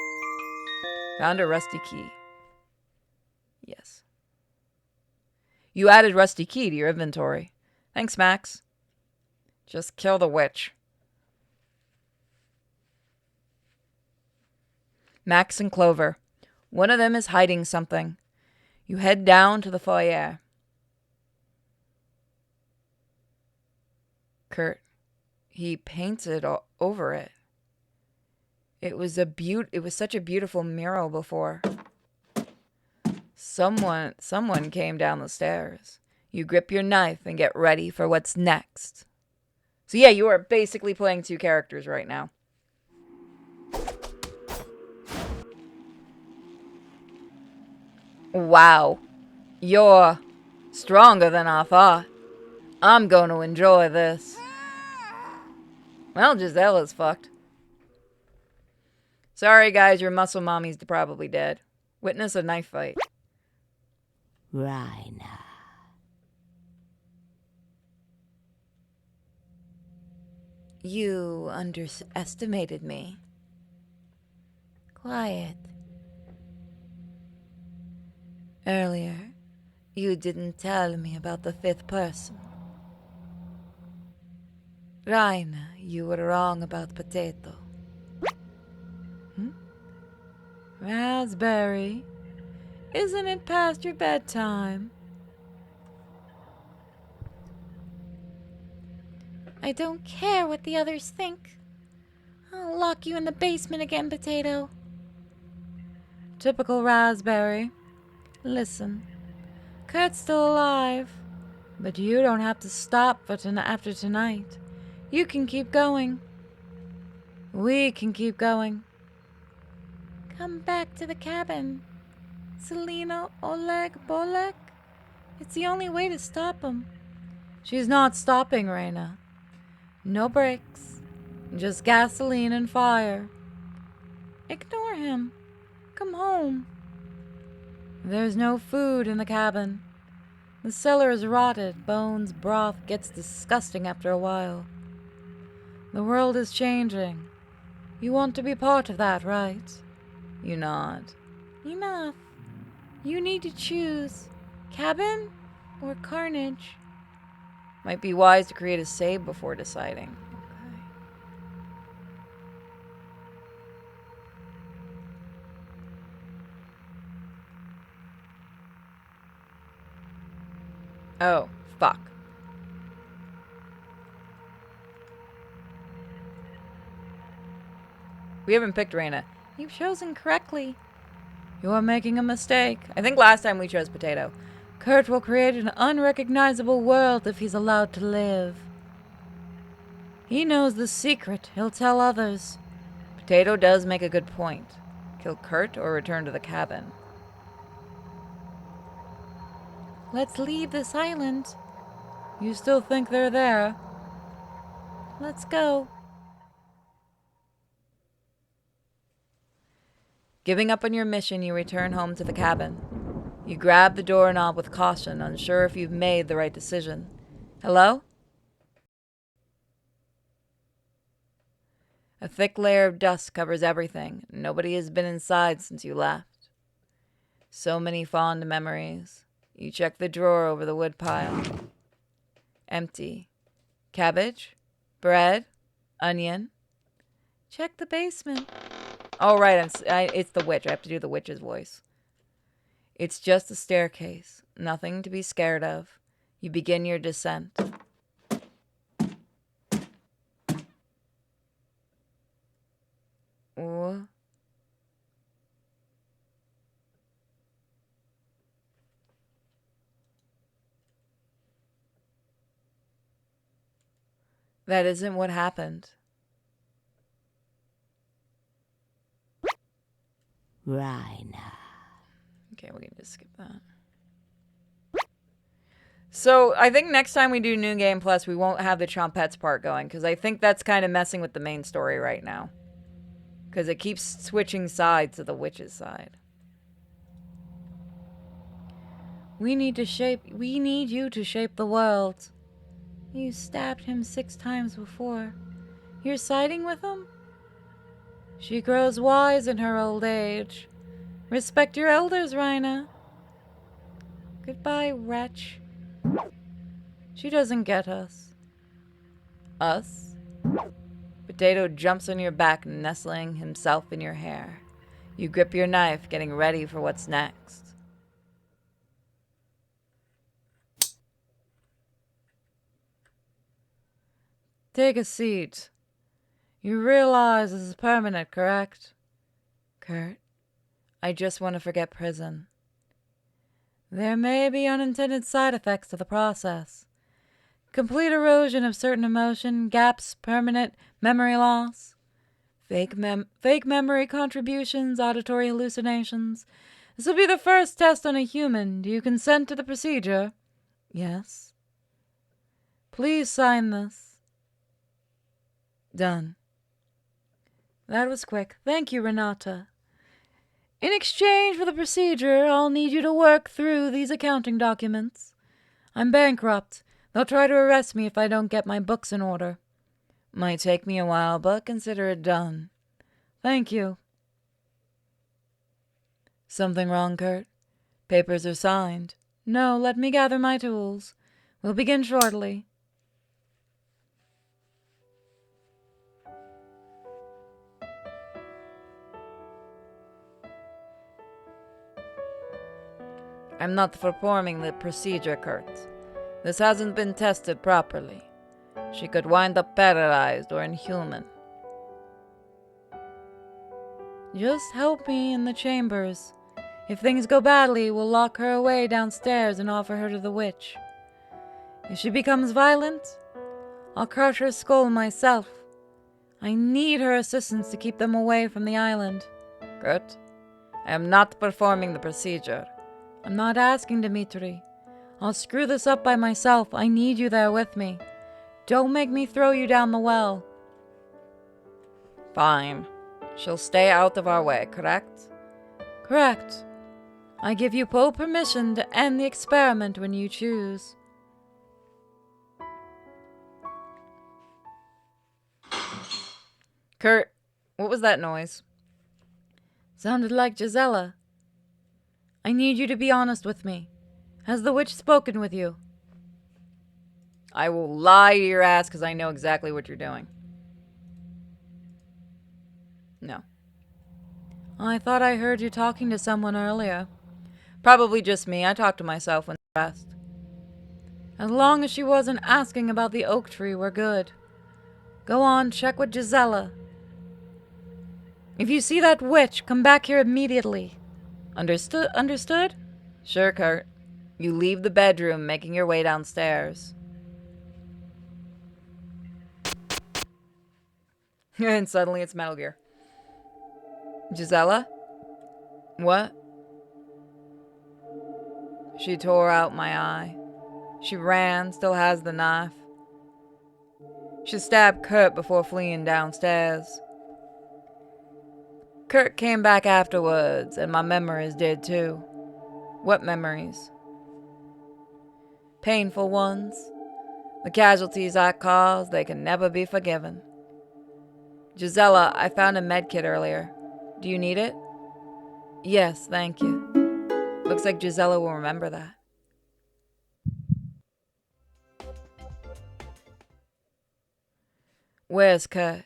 Found a rusty key. Yes. You added rusty key to your inventory. Thanks, Max. Just kill the witch. Max and Clover. One of them is hiding something. You head down to the foyer. Kurt, he painted over it. It was such a beautiful mural before. Someone came down the stairs. You grip your knife and get ready for what's next. So yeah, you are basically playing two characters right now. Wow. You're stronger than I thought. I'm going to enjoy this. Well, Gisella's fucked. Sorry, guys, your muscle mommy's probably dead. Witness a knife fight. Raina. You underestimated me. Quiet. Earlier, you didn't tell me about the fifth person. Raina, you were wrong about potato. Raspberry, isn't it past your bedtime? I don't care what the others think. I'll lock you in the basement again, Potato. Typical Raspberry. Listen, Kurt's still alive, but you don't have to stop after tonight. You can keep going. We can keep going. Come back to the cabin. Selena, Oleg, Bolek. It's the only way to stop him. She's not stopping, Raina. No brakes. Just gasoline and fire. Ignore him. Come home. There's no food in the cabin. The cellar is rotted. Bones, broth gets disgusting after a while. The world is changing. You want to be part of that, right? You nod. Enough. You need to choose. Cabin or carnage? Might be wise to create a save before deciding. Okay. Oh, fuck. We haven't picked Raina. You've chosen correctly. You're making a mistake. I think last time we chose Potato. Kurt will create an unrecognizable world if he's allowed to live. He knows the secret. He'll tell others. Potato does make a good point. Kill Kurt or return to the cabin? Let's leave this island. You still think they're there? Let's go. Giving up on your mission, you return home to the cabin. You grab the doorknob with caution, unsure if you've made the right decision. Hello? A thick layer of dust covers everything. Nobody has been inside since you left. So many fond memories. You check the drawer over the woodpile. Empty. Cabbage? Bread? Onion? Check the basement. Oh, right, it's the witch. I have to do the witch's voice. It's just a staircase. Nothing to be scared of. You begin your descent. That isn't what happened. Raina. Okay, we can just skip that. So I think next time we do New Game Plus, we won't have the Chompettes part going, because I think that's kind of messing with the main story right now. Because it keeps switching sides to the witch's side. We need you to shape the world. You stabbed him 6 times before. You're siding with him? She grows wise in her old age. Respect your elders, Rhina. Goodbye, wretch. She doesn't get us. Us? Potato jumps on your back, nestling himself in your hair. You grip your knife, getting ready for what's next. Take a seat. You realize this is permanent, correct? Kurt, I just want to forget prison. There may be unintended side effects to the process. Complete erosion of certain emotion, gaps, permanent memory loss, fake memory contributions, auditory hallucinations. This will be the first test on a human. Do you consent to the procedure? Yes. Please sign this. Done. That was quick. Thank you, Renata. In exchange for the procedure, I'll need you to work through these accounting documents. I'm bankrupt. They'll try to arrest me if I don't get my books in order. Might take me a while, but consider it done. Thank you. Something wrong, Kurt? Papers are signed. No, let me gather my tools. We'll begin shortly. I'm not performing the procedure, Kurt. This hasn't been tested properly. She could wind up paralyzed or inhuman. Just help me in the chambers. If things go badly, we'll lock her away downstairs and offer her to the witch. If she becomes violent, I'll crush her skull myself. I need her assistance to keep them away from the island. Good. I am not performing the procedure. I'm not asking, Dimitri. I'll screw this up by myself. I need you there with me. Don't make me throw you down the well. Fine. She'll stay out of our way, correct? Correct. I give you full permission to end the experiment when you choose. Kurt, what was that noise? Sounded like Gisela. I need you to be honest with me. Has the witch spoken with you? I will lie to your ass because I know exactly what you're doing. No. I thought I heard you talking to someone earlier. Probably just me. I talk to myself when stressed. As long as she wasn't asking about the oak tree, we're good. Go on, check with Gisela. If you see that witch, come back here immediately. Understood? Sure, Kurt. You leave the bedroom, making your way downstairs. And suddenly it's Metal Gear. Gisela? What? She tore out my eye. She ran, still has the knife. She stabbed Kurt before fleeing downstairs. Kurt came back afterwards, and my memories did too. What memories? Painful ones. The casualties I caused, they can never be forgiven. Gisela, I found a medkit earlier. Do you need it? Yes, thank you. Looks like Gisela will remember that. Where's Kurt?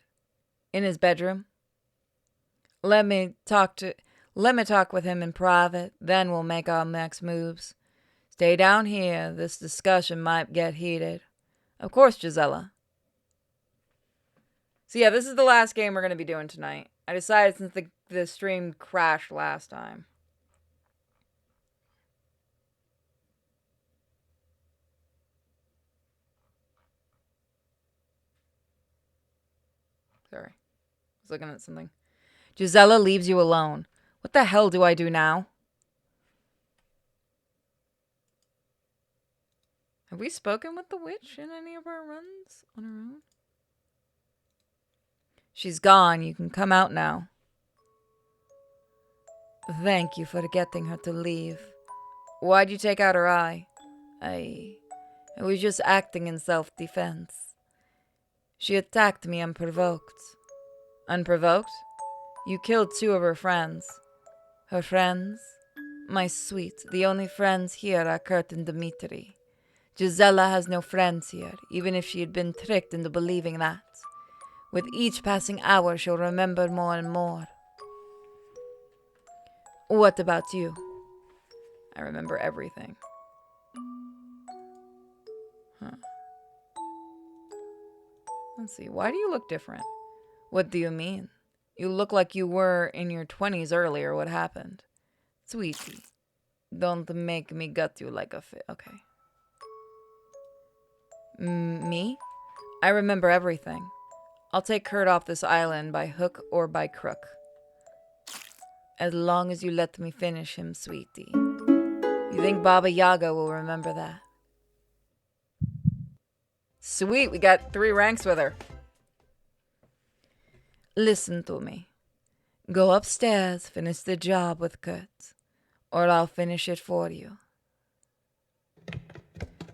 In his bedroom? Let me talk with him in private, then we'll make our next moves. Stay down here, this discussion might get heated. Of course, Gisela. So yeah, this is the last game we're going to be doing tonight. I decided since the stream crashed last time. Sorry. I was looking at something. Gisela leaves you alone. What the hell do I do now? Have we spoken with the witch in any of our runs on our own? She's gone. You can come out now. Thank you for getting her to leave. Why'd you take out her eye? I was just acting in self-defense. She attacked me unprovoked. Unprovoked? You killed 2 of her friends. Her friends? My sweet, the only friends here are Kurt and Dmitri. Gisela has no friends here, even if she had been tricked into believing that. With each passing hour, she'll remember more and more. What about you? I remember everything. Huh. Let's see, why do you look different? What do you mean? You look like you were in your 20s earlier. What happened? Sweetie, don't make me gut you like a fit. Okay. Me? I remember everything. I'll take Kurt off this island by hook or by crook. As long as you let me finish him, sweetie. You think Baba Yaga will remember that? Sweet, we got 3 ranks with her. Listen to me. Go upstairs, finish the job with Kurt, or I'll finish it for you.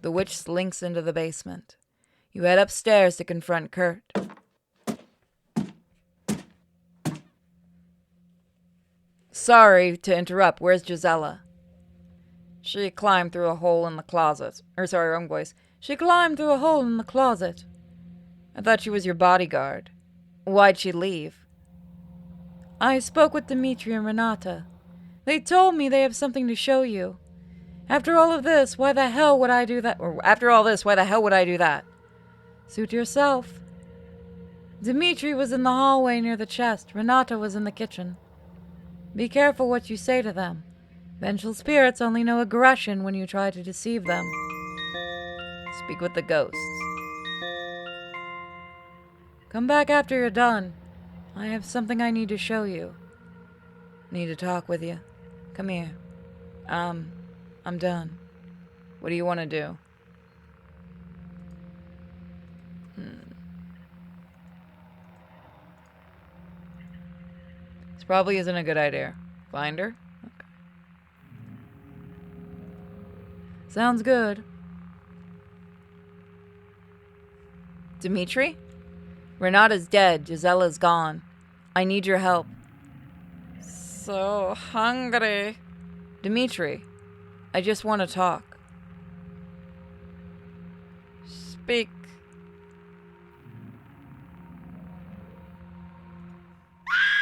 The witch slinks into the basement. You head upstairs to confront Kurt. Sorry to interrupt. Where's Gisela? She climbed through a hole in the closet. Wrong voice. She climbed through a hole in the closet. I thought she was your bodyguard. Why'd she leave? I spoke with Dmitri and Renata. They told me they have something to show you. After all this, why the hell would I do that? Suit yourself. Dmitri was in the hallway near the chest. Renata was in the kitchen. Be careful what you say to them. Vengeful spirits only know aggression when you try to deceive them. Speak with the ghosts. Come back after you're done. I have something I need to show you. Need to talk with you. Come here. I'm done. What do you want to do? This probably isn't a good idea. Find her? Okay. Sounds good. Dmitri? Renata's dead. Gisela's gone. I need your help. So hungry. Dmitri, I just want to talk. Speak.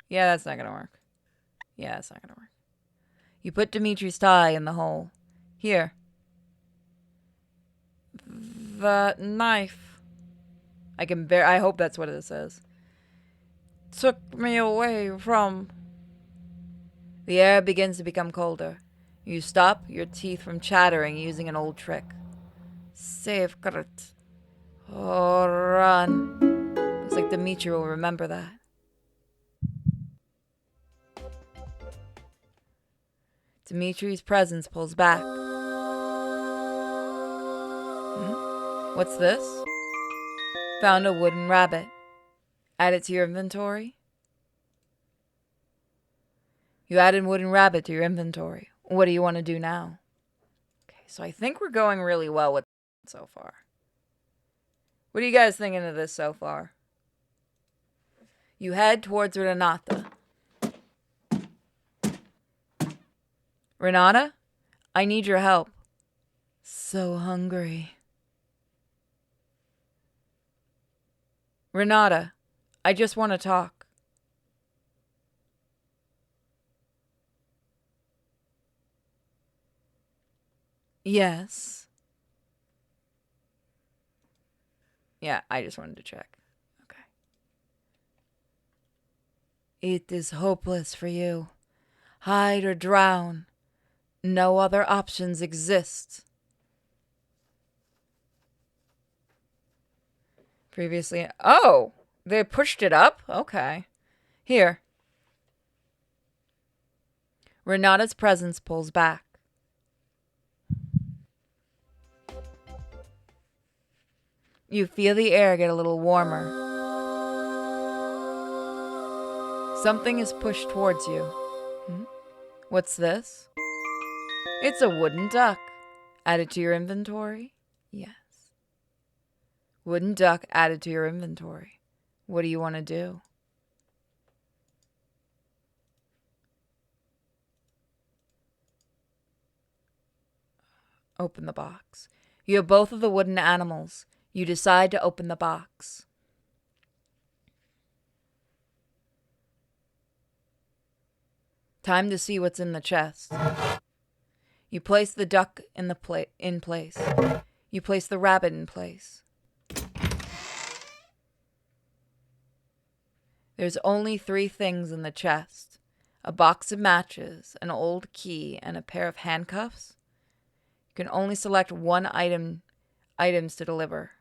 Yeah, that's not gonna work. You put Dimitri's tie in the hole. Here. The knife. I hope that's what it says. Took me away from... The air begins to become colder. You stop your teeth from chattering using an old trick. Save Kurt. Oh, run. Looks like Dimitri will remember that. Dimitri's presence pulls back. What's this? Found a wooden rabbit. Add it to your inventory. You added wooden rabbit to your inventory. What do you want to do now? Okay, so I think we're going really well with it so far. What are you guys thinking of this so far? You head towards Renata. Renata, I need your help. So hungry. Renata, I just want to talk. Yes. Yeah, I just wanted to check. Okay. It is hopeless for you. Hide or drown. No other options exist. Previously... Oh! They pushed it up? Okay. Here. Renata's presence pulls back. You feel the air get a little warmer. Something is pushed towards you. What's this? It's a wooden duck. Added to your inventory? Yes. Wooden duck added to your inventory. What do you want to do? Open the box. You have both of the wooden animals. You decide to open the box. Time to see what's in the chest. You place the duck in place. You place the rabbit in place. There's only 3 things in the chest. A box of matches, an old key, and a pair of handcuffs. You can only select one items to deliver.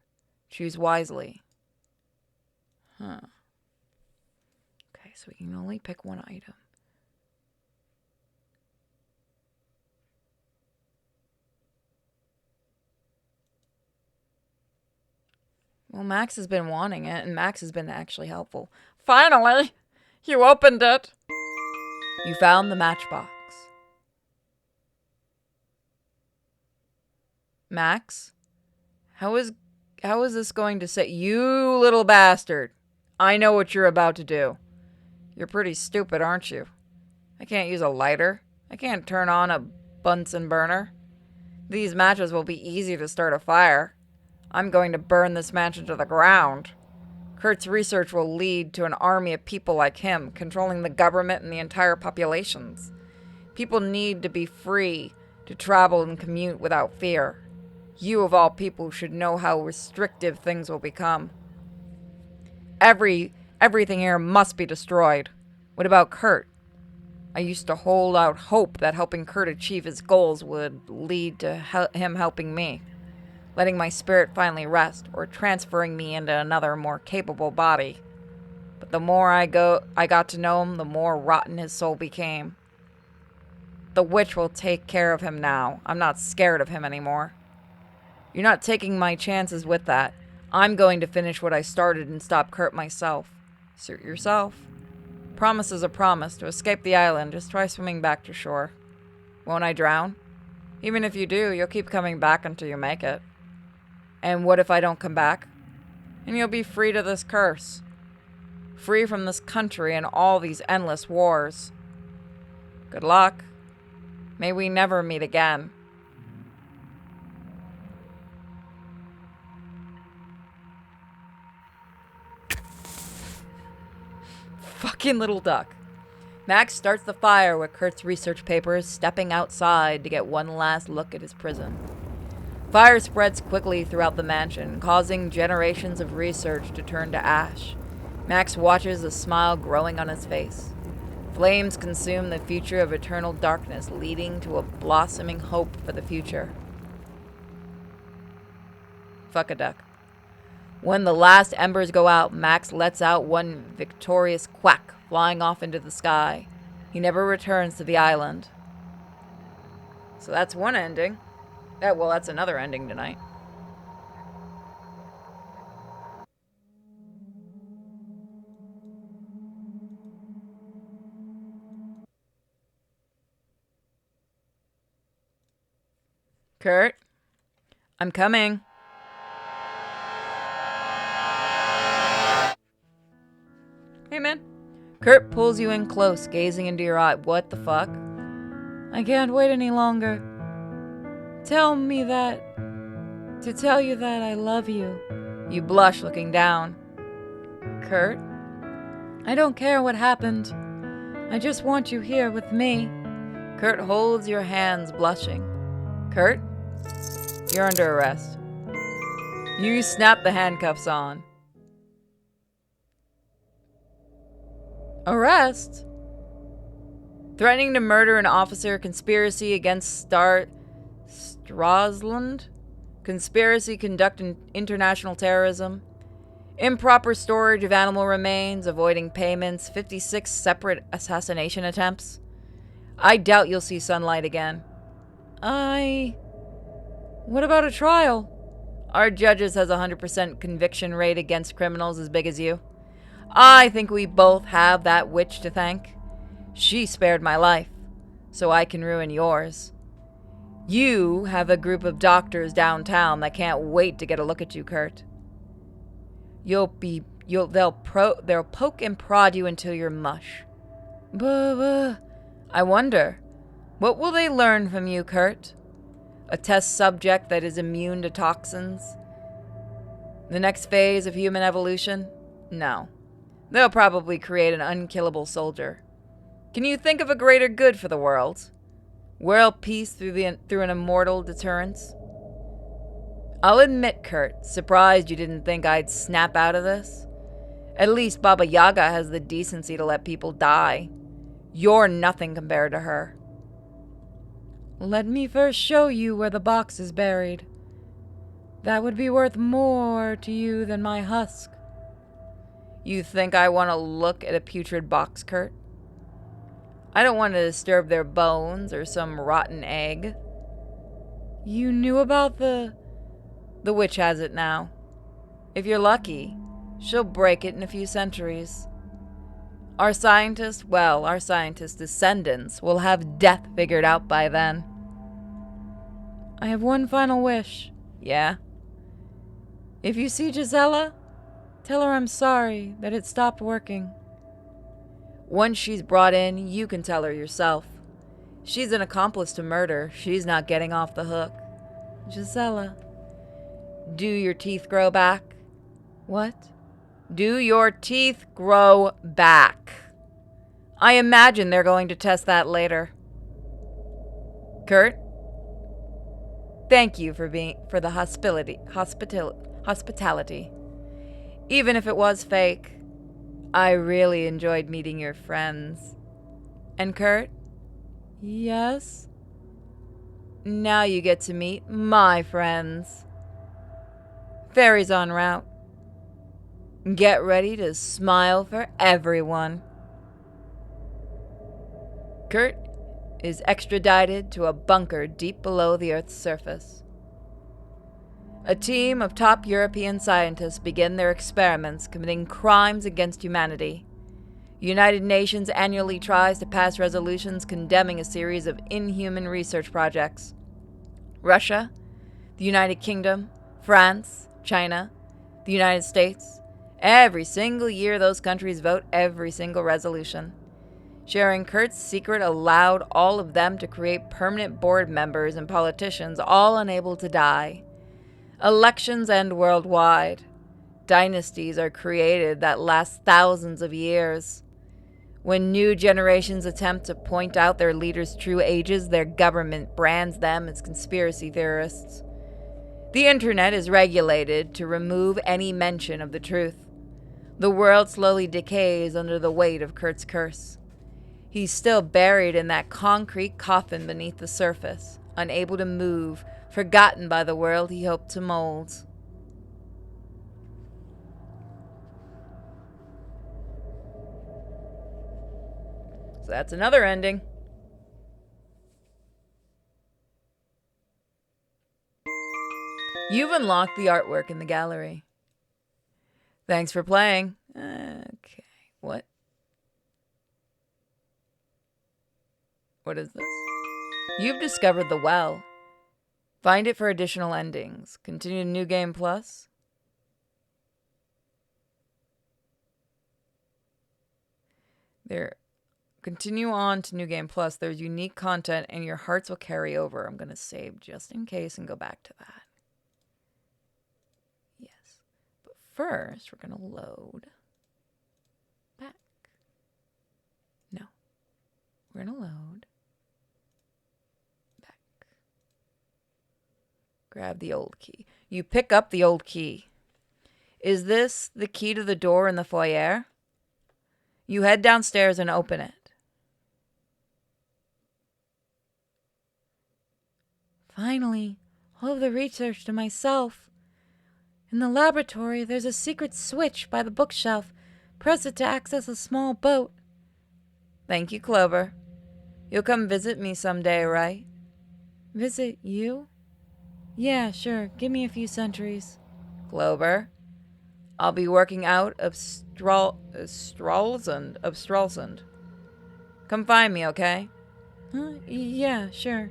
Choose wisely. Okay, so we can only pick one item. Well, Max has been wanting it, and Max has been actually helpful. Finally! You opened it! You found the matchbox. Max? How is this going to say? You little bastard! I know what you're about to do. You're pretty stupid, aren't you? I can't use a lighter. I can't turn on a Bunsen burner. These matches will be easy to start a fire. I'm going to burn this mansion to the ground. Kurt's research will lead to an army of people like him, controlling the government and the entire populations. People need to be free to travel and commute without fear. You, of all people, should know how restrictive things will become. Everything here must be destroyed. What about Kurt? I used to hold out hope that helping Kurt achieve his goals would lead to him helping me, letting my spirit finally rest, or transferring me into another, more capable body. But the more I got to know him, the more rotten his soul became. The witch will take care of him now. I'm not scared of him anymore. You're not taking my chances with that. I'm going to finish what I started and stop Kurt myself. Suit yourself. Promise is a promise. To escape the island, just try swimming back to shore. Won't I drown? Even if you do, you'll keep coming back until you make it. And what if I don't come back? And you'll be free to this curse. Free from this country and all these endless wars. Good luck. May we never meet again. Fucking little duck. Max starts the fire with Kurt's research papers, stepping outside to get one last look at his prison. Fire spreads quickly throughout the mansion, causing generations of research to turn to ash. Max watches, a smile growing on his face. Flames consume the future of eternal darkness, leading to a blossoming hope for the future. Fuck a duck. When the last embers go out, Max lets out one victorious quack, flying off into the sky. He never returns to the island. So that's one ending. That's another ending tonight. Kurt, I'm coming. Hey, man. Kurt pulls you in close, gazing into your eye. What the fuck? I can't wait any longer. Tell me that. To tell you that I love you. You blush, looking down. Kurt? I don't care what happened. I just want you here with me. Kurt holds your hands, blushing. Kurt? You're under arrest. You snap the handcuffs on. Arrest? Threatening to murder an officer, conspiracy against Stralsund, conspiracy conducting international terrorism. Improper storage of animal remains, avoiding payments, 56 separate assassination attempts. I doubt you'll see sunlight again. What about a trial? Our judges has a 100% conviction rate against criminals as big as you. I think we both have that witch to thank. She spared my life, so I can ruin yours. You have a group of doctors downtown that can't wait to get a look at you, Kurt. They'll poke and prod you until you're mush. Buh. I wonder, what will they learn from you, Kurt? A test subject that is immune to toxins? The next phase of human evolution? No. They'll probably create an unkillable soldier. Can you think of a greater good for the world? World peace through an immortal deterrence? I'll admit, Kurt, surprised you didn't think I'd snap out of this. At least Baba Yaga has the decency to let people die. You're nothing compared to her. Let me first show you where the box is buried. That would be worth more to you than my husk. You think I want to look at a putrid box, Kurt? I don't want to disturb their bones or some rotten egg. You knew about the witch has it now. If you're lucky, she'll break it in a few centuries. Our scientists' descendants will have death figured out by then. I have one final wish. Yeah? If you see Gisela, tell her I'm sorry that it stopped working. Once she's brought in, you can tell her yourself. She's an accomplice to murder. She's not getting off the hook. Gisela. Do your teeth grow back? What? Do your teeth grow back? I imagine they're going to test that later. Kurt? Thank you for the hospitality. Even if it was fake, I really enjoyed meeting your friends. And Kurt? Yes? Now you get to meet my friends. Ferry's en route. Get ready to smile for everyone. Kurt is extradited to a bunker deep below the Earth's surface. A team of top European scientists begin their experiments committing crimes against humanity. United Nations annually tries to pass resolutions condemning a series of inhuman research projects. Russia, the United Kingdom, France, China, the United States. Every single year those countries vote every single resolution. Sharing Kurt's secret allowed all of them to create permanent board members and politicians, all unable to die. Elections end worldwide. Dynasties are created that last thousands of years. When new generations attempt to point out their leaders' true ages, their government brands them as conspiracy theorists. The internet is regulated to remove any mention of the truth. The world slowly decays under the weight of Kurt's curse. He's still buried in that concrete coffin beneath the surface, unable to move, forgotten by the world he hoped to mold. So that's another ending. You've unlocked the artwork in the gallery. Thanks for playing. Okay, what? What is this? You've discovered the well. Find it for additional endings. Continue New Game Plus. Continue on to New Game Plus. There's unique content and your hearts will carry over. I'm going to save just in case and go back to that. Yes. But first, we're going to load back. No. We're going to load back. Grab the old key. You pick up the old key. Is this the key to the door in the foyer? You head downstairs and open it. Finally, all of the research to myself. In the laboratory, there's a secret switch by the bookshelf. Press it to access a small boat. Thank you, Clover. You'll come visit me someday, right? Visit you? Yeah, sure. Give me a few centuries. Clover, I'll be working out of Stralsund. Come find me, okay? Huh? Yeah, sure.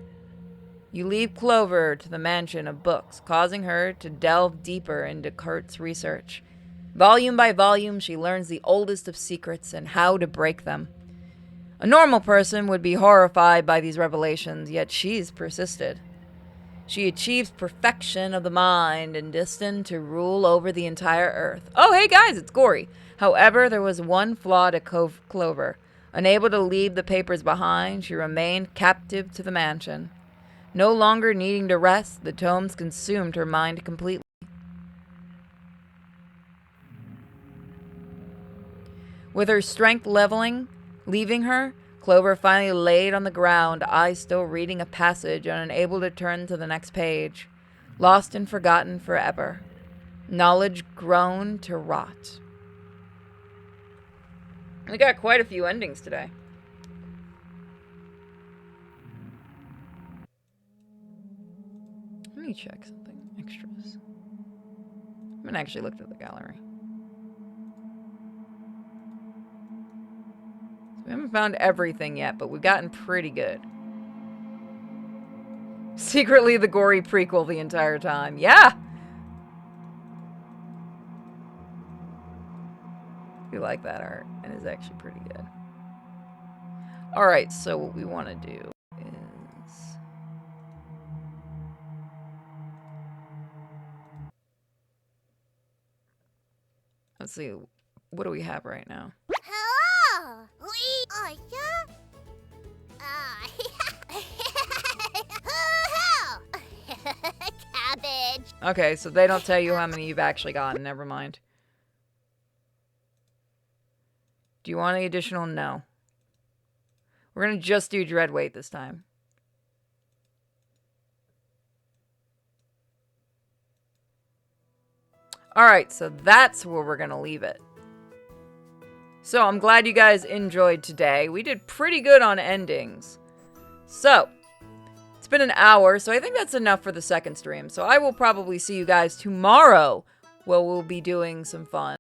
You leave Clover to the mansion of books, causing her to delve deeper into Kurt's research. Volume by volume, she learns the oldest of secrets and how to break them. A normal person would be horrified by these revelations, yet she's persisted. She achieves perfection of the mind and destined to rule over the entire earth. Oh, hey guys, it's gory. However, there was one flaw to Clover. Unable to leave the papers behind, she remained captive to the mansion. No longer needing to rest, the tomes consumed her mind completely. With her strength leaving her, Clover finally laid on the ground, eyes still reading a passage and unable to turn to the next page. Lost and forgotten forever. Knowledge grown to rot. We got quite a few endings today. Let me check something. Extras. I haven't actually looked at the gallery. We haven't found everything yet, but we've gotten pretty good. Secretly the gory prequel the entire time. Yeah! We like that art, and it's actually pretty good. Alright, so what we want to do is... Let's see, what do we have right now? Hello! Yeah? Cabbage! Okay, so they don't tell you how many you've actually gotten, never mind. Do you want any additional? No. We're gonna just do Dreadweight this time. Alright, so that's where we're gonna leave it. So, I'm glad you guys enjoyed today. We did pretty good on endings. So, it's been an hour, so I think that's enough for the second stream. So, I will probably see you guys tomorrow, where we'll be doing some fun.